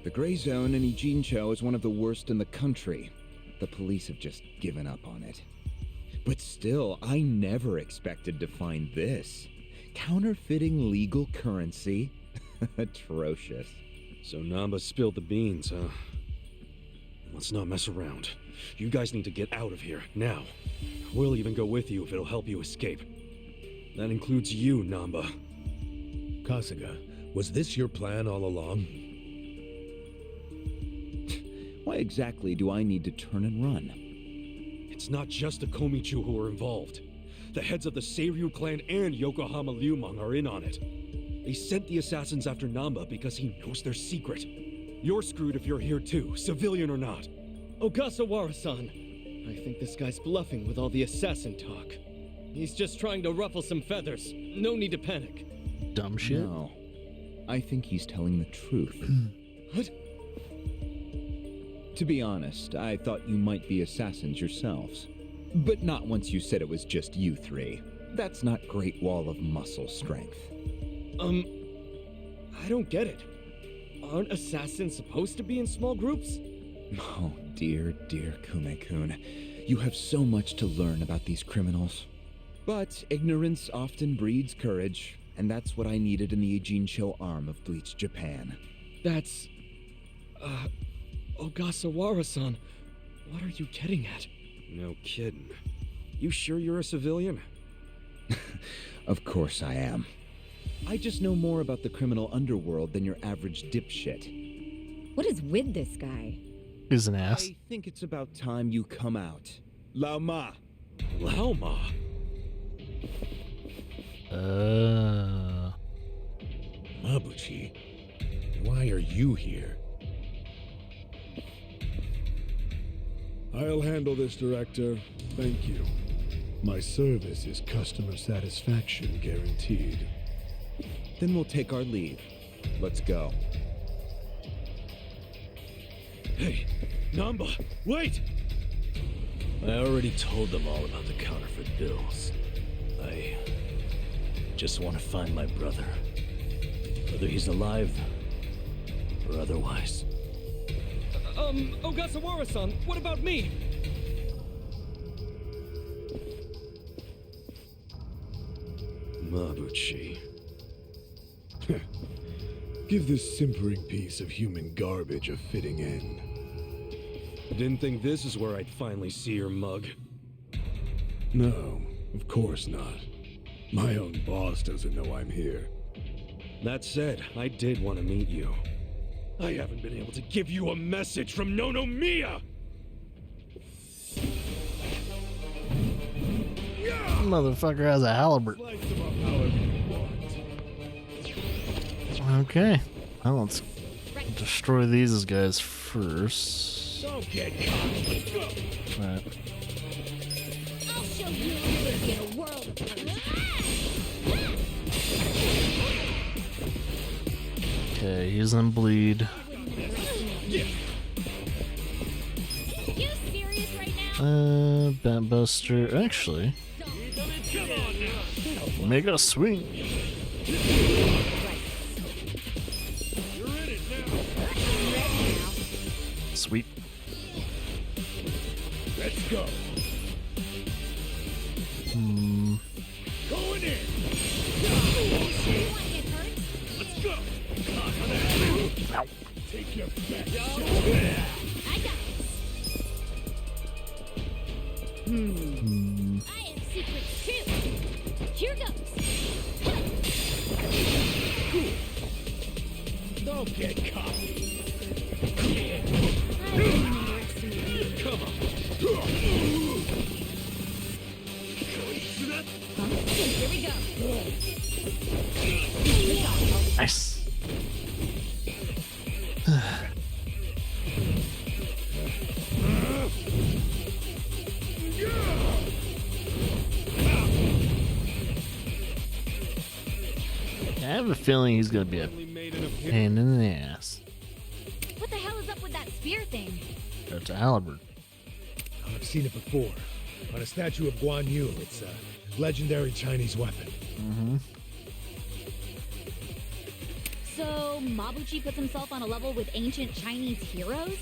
The Gray Zone in Ijincho is one of the worst in the country. The police have just given up on it. But still, I never expected to find this. Counterfeiting legal currency? Atrocious. So Namba spilled the beans, huh? Let's not mess around. You guys need to get out of here, now. We'll even go with you if it'll help you escape. That includes you, Namba. Kasuga, was this your plan all along? Why exactly do I need to turn and run? It's not just the Komichu who are involved. The heads of the Seiryu clan and Yokohama Liumang are in on it. They sent the assassins after Namba because he knows their secret. You're screwed if you're here too, civilian or not. Ogasawara-san, I think this guy's bluffing with all the assassin talk. He's just trying to ruffle some feathers. No need to panic. Dumb shit. No. I think he's telling the truth. What? To be honest, I thought you might be assassins yourselves. But not once you said it was just you three. That's not Great Wall of muscle strength. I don't get it. Aren't assassins supposed to be in small groups? Oh, dear, dear Kume-kun. You have so much to learn about these criminals. But ignorance often breeds courage, and that's what I needed in the Ijincho arm of Bleach Japan. That's... Ogasawara-san, what are you getting at? No kidding. You sure you're a civilian? Of course I am. I just know more about the criminal underworld than your average dipshit. What is with this guy? He's an ass. I think it's about time you come out. Lao Ma! Lao Ma? Mabuchi, why are you here? I'll handle this, Director. Thank you. My service is customer satisfaction guaranteed. Then we'll take our leave. Let's go. Hey, Namba, wait! I already told them all about the counterfeit bills. I just want to find my brother. Whether he's alive or otherwise. Ogasawara-san, what about me? Mabuchi. Give this simpering piece of human garbage a fitting end. Didn't think this is where I'd finally see your mug. No, of course not. My own boss doesn't know I'm here. That said, I did want to meet you. I haven't been able to give you a message from Nonomiya! Motherfucker has a halberd. Okay. Well, let's destroy these guys first. Don't get caught. Let's go. Alright. I'll show you live in a world of Okay, he's in bleed. You serious right now? Bat Buster. Actually, make a swing. Sweet. Let's go. Going in. Let's go. Ow. Take your back. I got this. I have secrets too. Here goes. Don't get caught. Come on. Here we go. Nice. I have a feeling he's gonna be a pain in the ass. What the hell is up with that spear thing? That's a halberd. I've seen it before. On a statue of Guan Yu. It's a legendary Chinese weapon. Mm-hmm. So Mabuchi puts himself on a level with ancient Chinese heroes?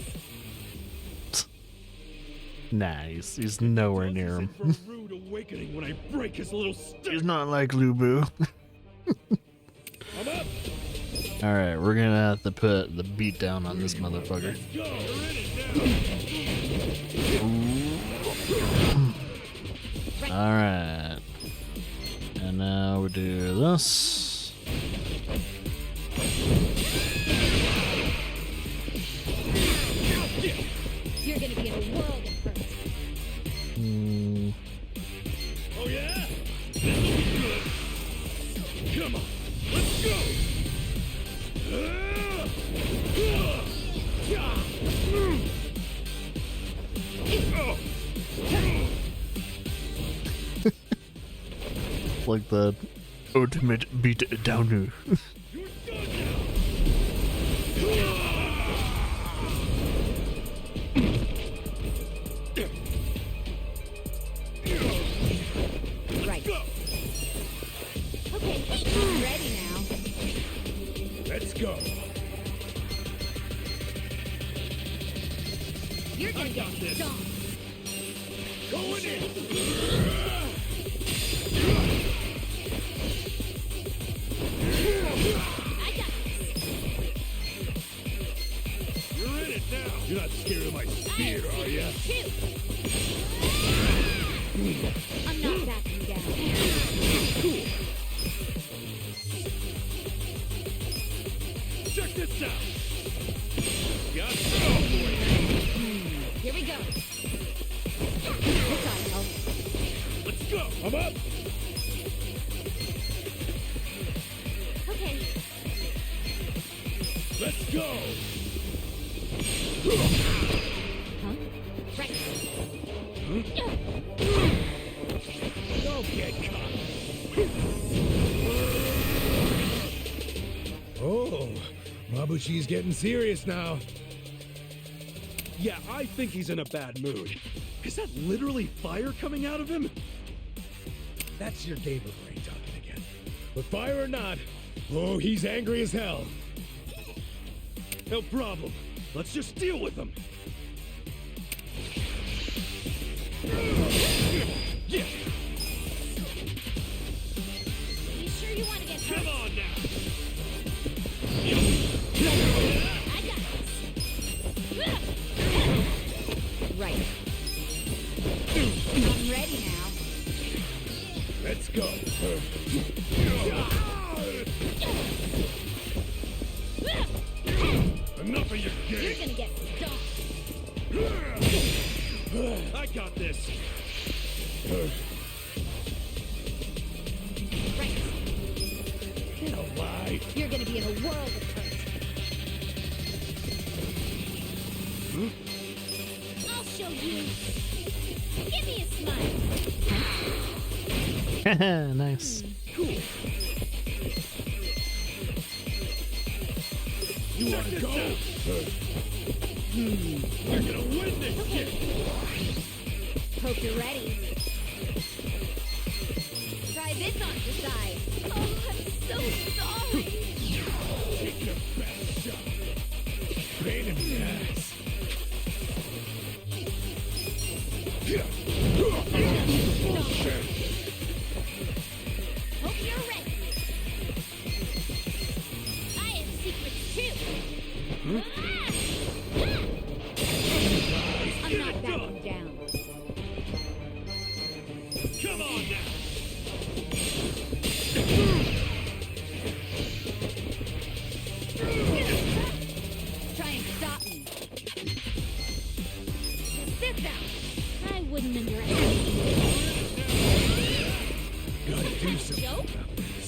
Nah, he's nowhere near him. For a rude awakening when I break his little stick. He's not like Lubu. I'm up. Alright, we're gonna have to put the beat down on this motherfucker. Go. Alright. And now we do this. You're gonna be in a world of hurt. Oh yeah? Come on, let's go! Like the ultimate beat downer. Right. Okay, I'm ready now. Let's go! You're gonna get stomped. Going in! I got this. You're in it now! You're not scared of my spear, are ya? Too. I'm not backing down. Cool! Check this out! Got Here we go. This ought to help. Let's go! I'm up! Okay. Let's go! Huh? Right. Don't get caught! Oh, Mabushi's getting serious now. Yeah, I think he's in a bad mood. Is that literally fire coming out of him? That's your gamer brain talking again. But fire or not, oh, he's angry as hell. No problem. Let's just deal with him. Yeah! You sure you want to get hurt? Come on now! I got this. Right. I'm ready now. Let's go! Enough of your You're game! gonna get stomped. I got this. Right. Don't lie! You're gonna be in a world of hurt. I'll show you. Give me a smile. Nice. Cool! You wanna go? You're gonna win this shit! Hope you're ready. Try this on the side. Oh, I'm so sorry. Take your best shot! Pain in the ass! Bullshit! Hope you're ready. I have secrets too. I'm not backing down. Come on now! Try and stop me. This out. I wouldn't underestimate you. Gotta do something Joke? about this.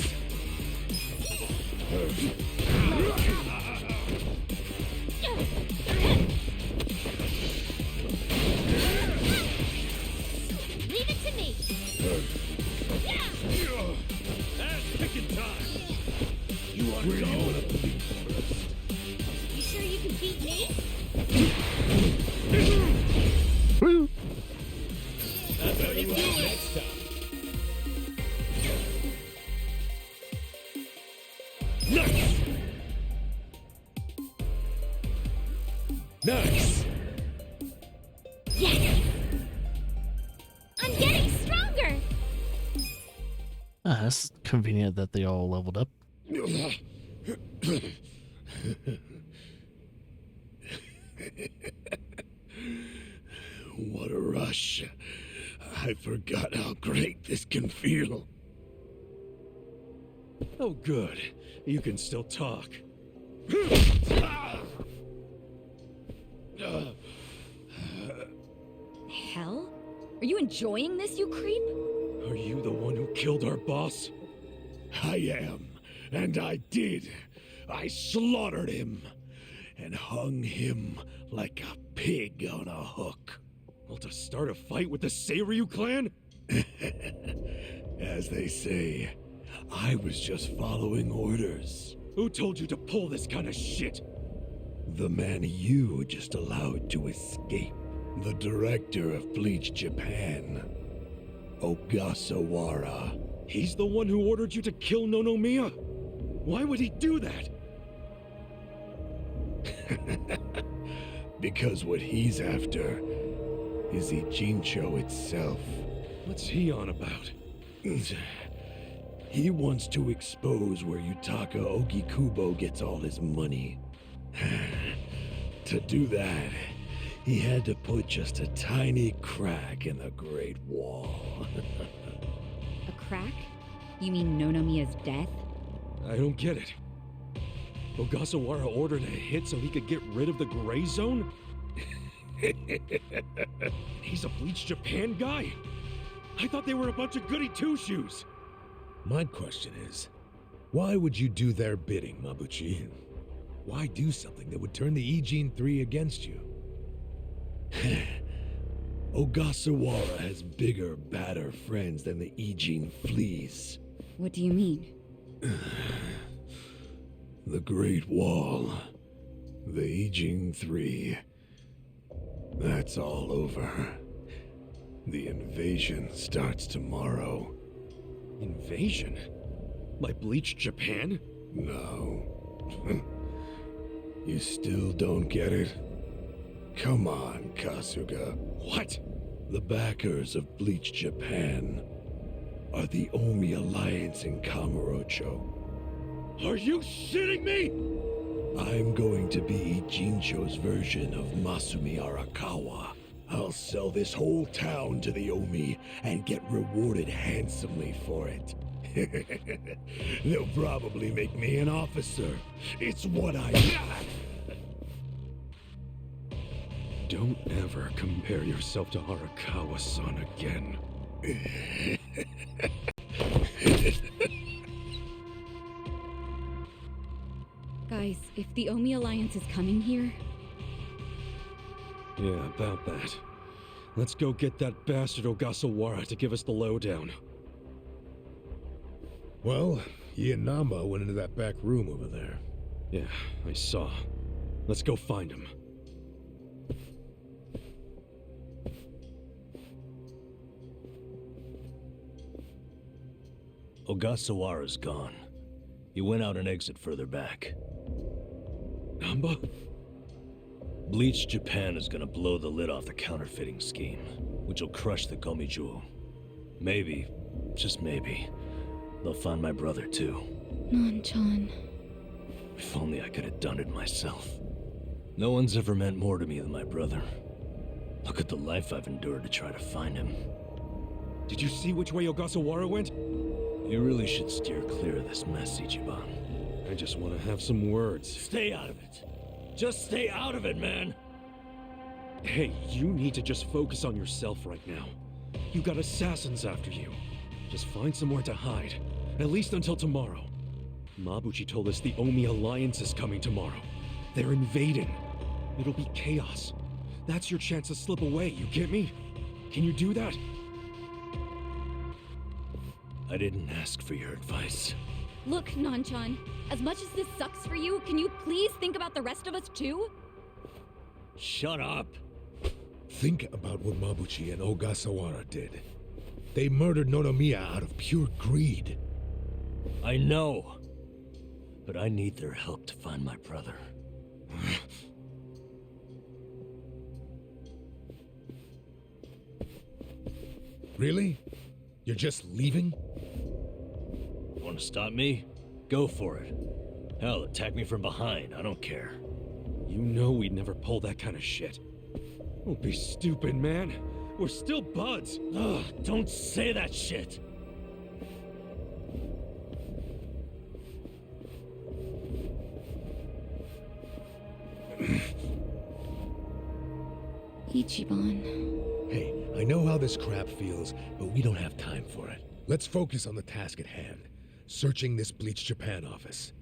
Leave it to me. Ass picking time! You wanna go? You sure you can beat me? Woo! That's how you do it next time! Nice! Nice! Yes! I'm getting stronger! Ah, that's convenient that they all leveled up. What a rush. I forgot how great this can feel. Oh, good. You can still talk. Hell? Are you enjoying this, you creep? Are you the one who killed our boss? I am, and I did. I slaughtered him and hung him like a pig on a hook. Well, to start a fight with the Seiryu clan? As they say, I was just following orders. Who told you to pull this kind of shit? The man you just allowed to escape. The director of Bleach Japan, Ogasawara. He's the one who ordered you to kill Nonomiya? Why would he do that? Because what he's after is Ijincho itself. What's he on about? He wants to expose where Yutaka Ogikubo gets all his money. To do that, he had to put just a tiny crack in the Great Wall. A crack? You mean Nonomiya's death? I don't get it. Ogasawara ordered a hit so he could get rid of the Gray Zone? He's a Bleach Japan guy? I thought they were a bunch of goody two-shoes. My question is, why would you do their bidding, Mabuchi? Why do something that would turn the Ijin 3 against you? Ogasawara has bigger, badder friends than the Ijin fleas. What do you mean? The Great Wall. The Ijin 3. That's all over. The invasion starts tomorrow. Invasion? By Bleach Japan? No. You still don't get it? Come on, Kasuga. What? The backers of Bleach Japan are the Omi Alliance in Kamurocho. Are you shitting me? I'm going to be Ijincho's version of Masumi Arakawa. I'll sell this whole town to the Omi and get rewarded handsomely for it. They'll probably make me an officer. It's what I... Don't ever compare yourself to Arakawa-san again. Guys, if the Omi Alliance is coming here... Yeah, about that. Let's go get that bastard Ogasawara to give us the lowdown. Well, he and Namba went into that back room over there. Yeah, I saw. Let's go find him. Ogasawara's gone. He went out an exit further back. Namba? Bleach Japan is gonna blow the lid off the counterfeiting scheme, which will crush the Komijou. Maybe, just maybe, they'll find my brother too. Non-chan. If only I could have done it myself. No one's ever meant more to me than my brother. Look at the life I've endured to try to find him. Did you see which way Ogasawara went? You really should steer clear of this mess, Ichiban. I just want to have some words. Stay out of it. Just stay out of it, man. Hey, you need to just focus on yourself right now. You got assassins after you. Just find somewhere to hide. At least until tomorrow. Mabuchi told us the Omi Alliance is coming tomorrow. They're invading. It'll be chaos. That's your chance to slip away, you get me? Can you do that? I didn't ask for your advice. Look, Non-chan, as much as this sucks for you, can you please think about the rest of us too? Shut up! Think about what Mabuchi and Ogasawara did. They murdered Nonomiya out of pure greed. I know. But I need their help to find my brother. Really? You're just leaving? Want to stop me? Go for it. Hell, attack me from behind. I don't care. You know we'd never pull that kind of shit. Don't be stupid, man. We're still buds. Ugh, don't say that shit. Ichiban. Hey, I know how this crap feels, but we don't have time for it. Let's focus on the task at hand. Searching this Bleach Japan office.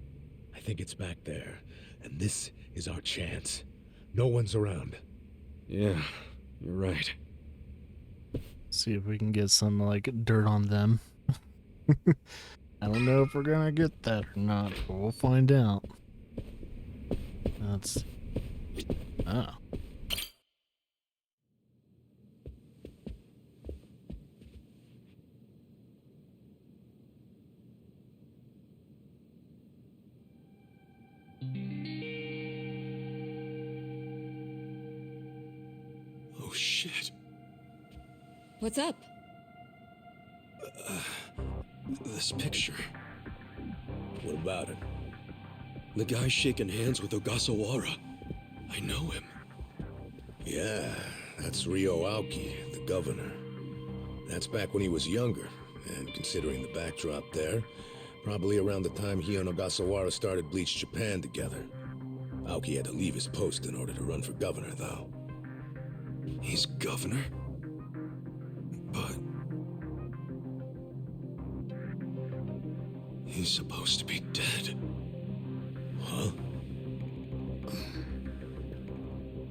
I think it's back there, and this is our chance. No one's around. Yeah, you're right. See if we can get some, like, dirt on them. I don't know if we're gonna get that or not, but we'll find out. That's... Oh. Oh shit. What's up? This picture. What about it? The guy shaking hands with Ogasawara. I know him. Yeah, that's Ryo Aoki, the governor. That's back when he was younger, and considering the backdrop there, probably around the time he and Ogasawara started Bleach Japan together. Aoki had to leave his post in order to run for governor, though. He's governor? But... he's supposed to be dead. Huh?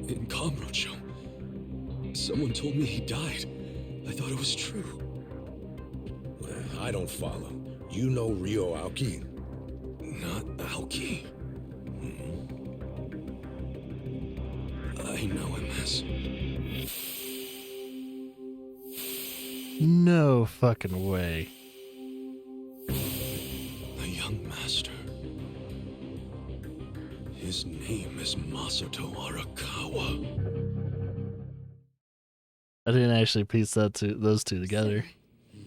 In Kamurocho, someone told me he died. I thought it was true. Well, I don't follow. You know Ryo Aoki? Not Aoki. I know him as... No fucking way. the young master. His name is Masato Arakawa. I didn't actually piece those two together. Sir,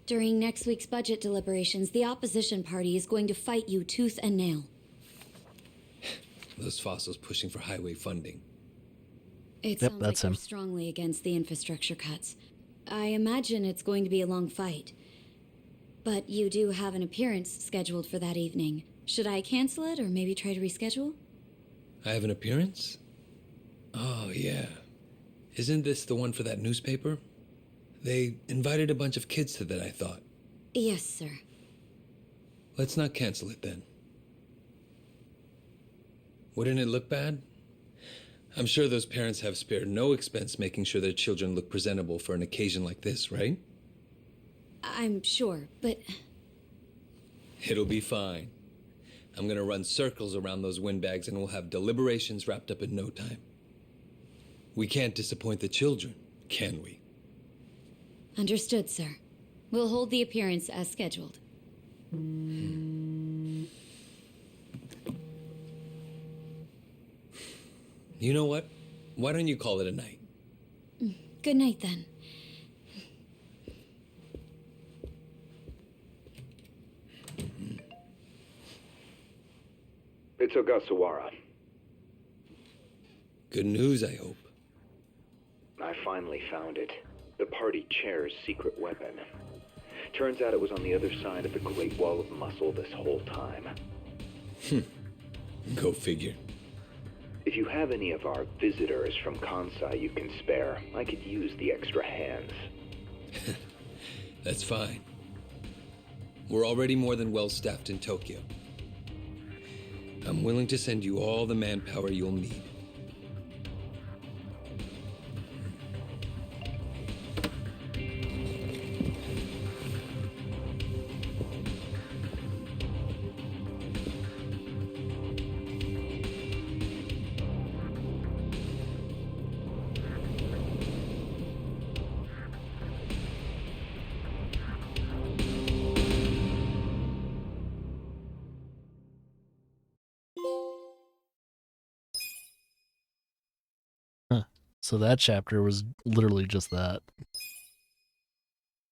during next week's budget deliberations, the opposition party is going to fight you tooth and nail. Those fossils pushing for highway funding. It Yep, sounds that's like him. they're strongly against the infrastructure cuts. I imagine it's going to be a long fight. But you do have an appearance scheduled for that evening. Should I cancel it or maybe try to reschedule? I have an appearance? Oh, yeah. Isn't this the one for that newspaper? They invited a bunch of kids to that, I thought. Yes, sir. Let's not cancel it then. Wouldn't it look bad? I'm sure those parents have spared no expense making sure their children look presentable for an occasion like this, right? I'm sure, but... It'll be fine. I'm gonna run circles around those windbags and we'll have deliberations wrapped up in no time. We can't disappoint the children, can we? Understood, sir. We'll hold the appearance as scheduled. You know what? Why don't you call it a night? Good night, then. It's Ogasawara. Good news, I hope. I finally found it. The party chair's secret weapon. Turns out it was on the other side of the Great Wall of Muscle this whole time. Go figure. If you have any of our visitors from Kansai you can spare, I could use the extra hands. That's fine. We're already more than well-staffed in Tokyo. I'm willing to send you all the manpower you'll need. So that chapter was literally just that.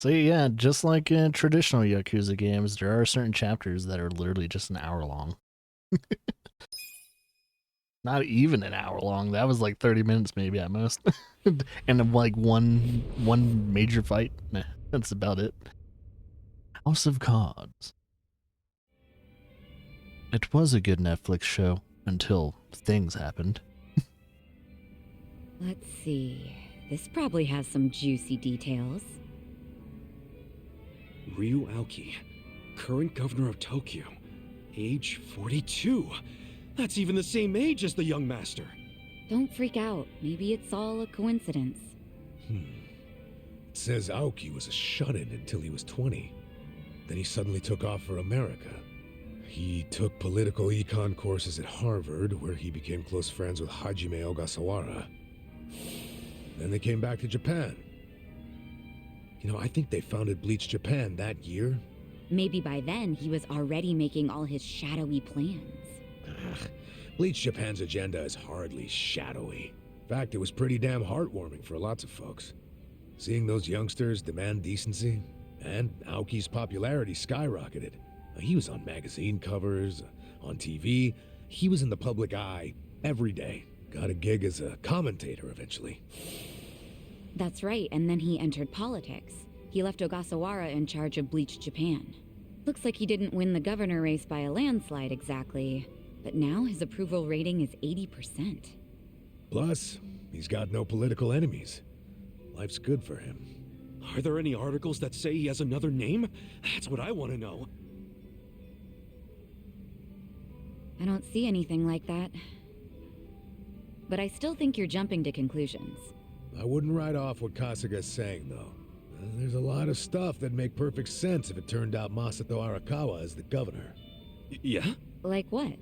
So yeah, just like in traditional Yakuza games, there are certain chapters that are literally just an hour long. Not even an hour long. That was like 30 minutes maybe at most. And then like one major fight. Nah, that's about it. House of Cards. It was a good Netflix show until things happened. Let's see. This probably has some juicy details. Ryu Aoki, current governor of Tokyo, age 42. That's even the same age as the young master. Don't freak out. Maybe it's all a coincidence. It says Aoki was a shut-in until he was 20. Then he suddenly took off for America. He took political econ courses at Harvard, where he became close friends with Hajime Ogasawara. Then they came back to Japan. You know, I think they founded Bleach Japan that year. Maybe by then he was already making all his shadowy plans. Bleach Japan's agenda is hardly shadowy. In fact, it was pretty damn heartwarming for lots of folks. Seeing those youngsters demand decency, and Aoki's popularity skyrocketed. He was on magazine covers, on TV. He was in the public eye every day. Got a gig as a commentator eventually. That's right, and then he entered politics. He left Ogasawara in charge of Bleach Japan. Looks like he didn't win the governor race by a landslide exactly, but now his approval rating is 80%. Plus, he's got no political enemies. Life's good for him. Are there any articles that say he has another name? That's what I want to know. I don't see anything like that. But I still think you're jumping to conclusions. I wouldn't write off what Kasuga's saying, though. There's a lot of stuff that'd make perfect sense if it turned out Masato Arakawa is the governor. Yeah? Like what?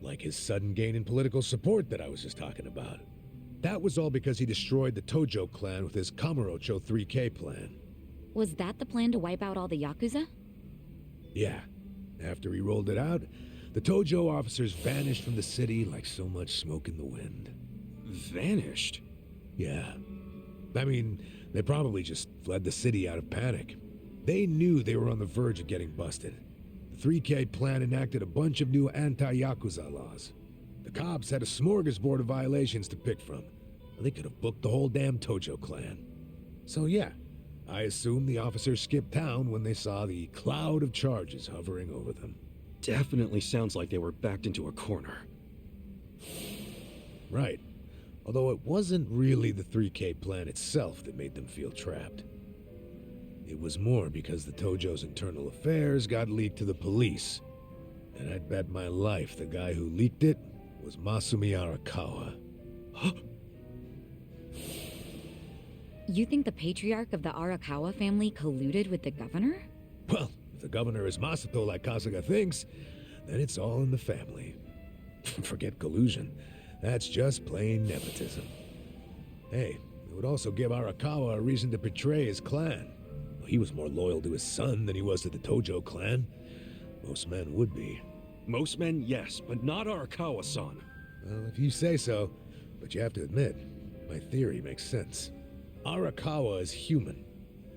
Like his sudden gain in political support that I was just talking about. That was all because he destroyed the Tojo clan with his Kamurocho 3K plan. Was that the plan to wipe out all the Yakuza? Yeah. After he rolled it out, the Tojo officers vanished from the city like so much smoke in the wind. Vanished? Yeah. I mean, they probably just fled the city out of panic. They knew they were on the verge of getting busted. The 3K plan enacted a bunch of new anti-Yakuza laws. The cops had a smorgasbord of violations to pick from. They could have booked the whole damn Tojo clan. So yeah, I assume the officers skipped town when they saw the cloud of charges hovering over them. Definitely sounds like they were backed into a corner. Right. Although it wasn't really the 3K plan itself that made them feel trapped. It was more because the Tojo's internal affairs got leaked to the police. And I'd bet my life the guy who leaked it was Masumi Arakawa. You think the patriarch of the Arakawa family colluded with the governor? Well, if the governor is Masato like Kasuga thinks, then it's all in the family. Forget collusion. That's just plain nepotism. Hey, it would also give Arakawa a reason to betray his clan. He was more loyal to his son than he was to the Tojo clan. Most men would be. Most men, yes, but not Arakawa-san. Well, if you say so, but you have to admit, my theory makes sense. Arakawa is human.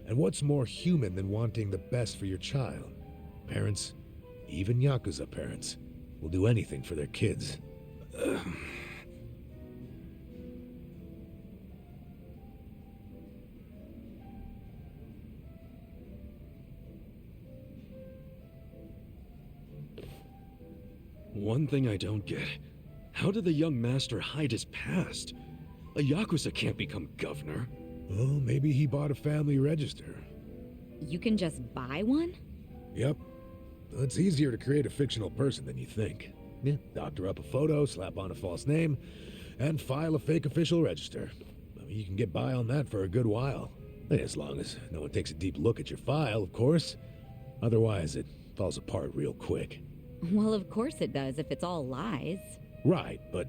And what's more human than wanting the best for your child? Parents, even Yakuza parents, will do anything for their kids. One thing I don't get. How did the young master hide his past? A Yakuza can't become governor. Oh, maybe he bought a family register. You can just buy one? Yep. It's easier to create a fictional person than you think. Yeah, doctor up a photo, slap on a false name, and file a fake official register. I mean, you can get by on that for a good while. As long as no one takes a deep look at your file, of course. Otherwise, it falls apart real quick. Well, of course it does if it's all lies. Right, but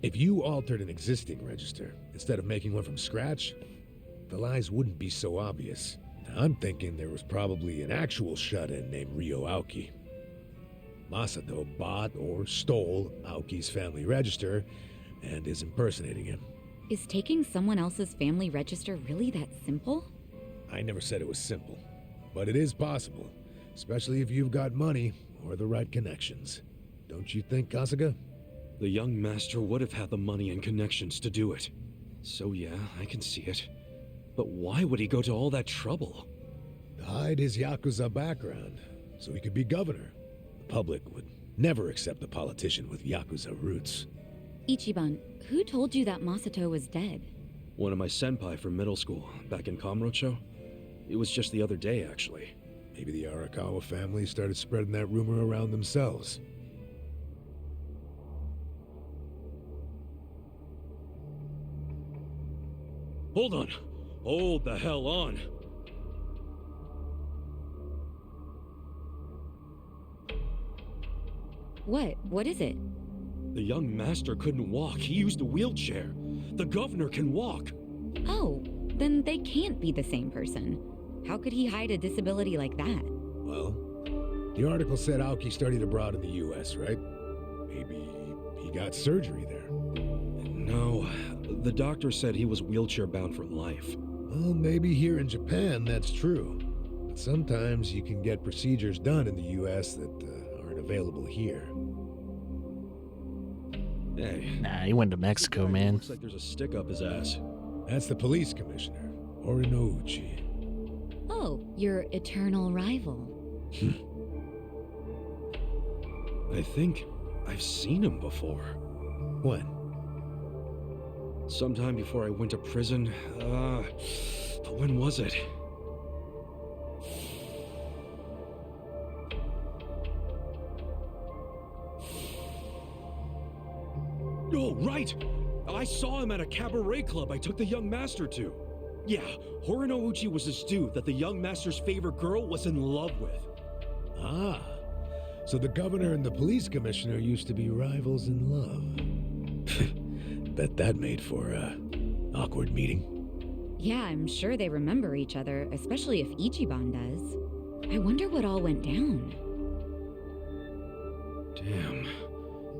if you altered an existing register instead of making one from scratch, the lies wouldn't be so obvious. I'm thinking there was probably an actual shut-in named Ryo Aoki. Masato bought or stole Aoki's family register and is impersonating him. Is taking someone else's family register really that simple? I never said it was simple, but it is possible, especially if you've got money or the right connections. Don't you think, Kasuga? The young master would have had the money and connections to do it. So yeah, I can see it. But why would he go to all that trouble? To hide his Yakuza background, so he could be governor. The public would never accept a politician with Yakuza roots. Ichiban, who told you that Masato was dead? One of my senpai from middle school, back in Kamurocho. It was just the other day, actually. Maybe the Arakawa family started spreading that rumor around themselves. Hold on! Hold the hell on! What? What is it? The young master couldn't walk. He used a wheelchair. The governor can walk. Oh, then they can't be the same person. How could he hide a disability like that? Well, the article said Aoki studied abroad in the US, right? Maybe he got surgery there. No, the doctor said he was wheelchair-bound for life. Well, maybe here in Japan that's true. But sometimes you can get procedures done in the US that aren't available here. Hey. Nah, he went to Mexico, man. Looks like there's a stick up his ass. That's the police commissioner, Orinouchi. Oh, your eternal rival. I think I've seen him before. When? Sometime before I went to prison. But when was it? Oh, right! I saw him at a cabaret club I took the young master to. Yeah, Horinouchi was this dude that the young master's favorite girl was in love with. Ah, so the governor and the police commissioner used to be rivals in love. Bet that made for an awkward meeting. Yeah, I'm sure they remember each other, especially if Ichiban does. I wonder what all went down. Damn.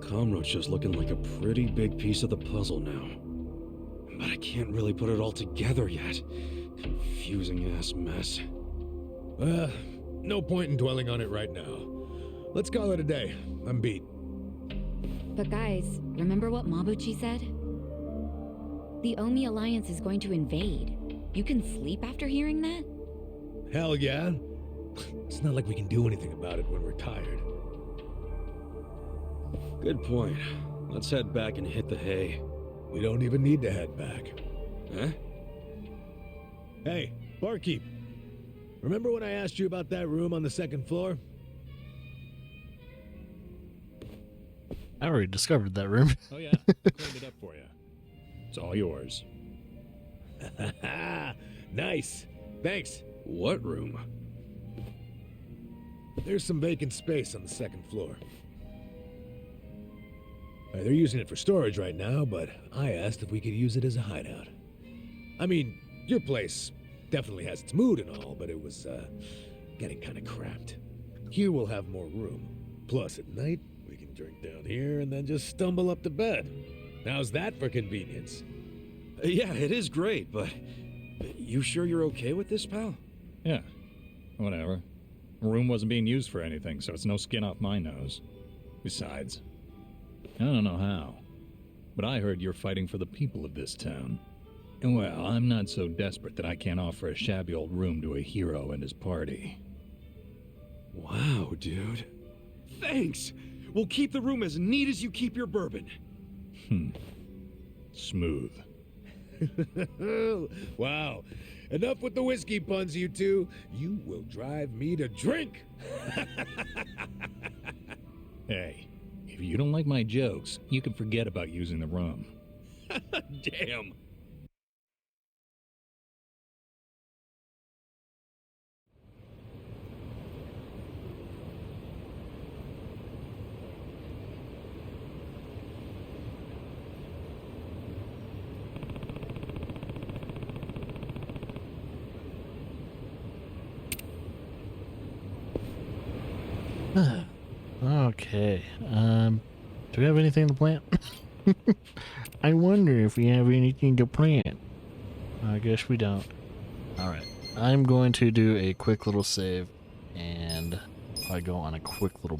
Kamurocho's looking like a pretty big piece of the puzzle now. But I can't really put it all together yet. Confusing ass mess. Well, no point in dwelling on it right now. Let's call it a day. I'm beat. But guys, remember what Mabuchi said? The Omi Alliance is going to invade. You can sleep after hearing that? Hell yeah. It's not like we can do anything about it when we're tired. Good point. Let's head back and hit the hay. We don't even need to head back. Huh? Hey, barkeep. Remember when I asked you about that room on the second floor? I already discovered that room. Oh yeah, cleaned it up for you. It's all yours. Nice. Thanks. What room? There's some vacant space on the second floor. They're using it for storage right now, but I asked if we could use it as a hideout. I mean, your place definitely has its mood and all, but it was, getting kind of cramped. Here we'll have more room. Plus, at night, we can drink down here and then just stumble up to bed. How's that for convenience? Yeah, it is great, but you sure you're okay with this, pal? Yeah, whatever. The room wasn't being used for anything, so it's no skin off my nose. Besides, I don't know how, but I heard you're fighting for the people of this town. And well, I'm not so desperate that I can't offer a shabby old room to a hero and his party. Wow, dude. Thanks! We'll keep the room as neat as you keep your bourbon. Smooth. Wow. Enough with the whiskey puns, you two. You will drive me to drink. Hey, if you don't like my jokes, you can forget about using the room. Damn. Okay. Do we have anything to plant? I wonder if we have anything to plant. I guess we don't. Alright. I'm going to do a quick little save and I go on a quick little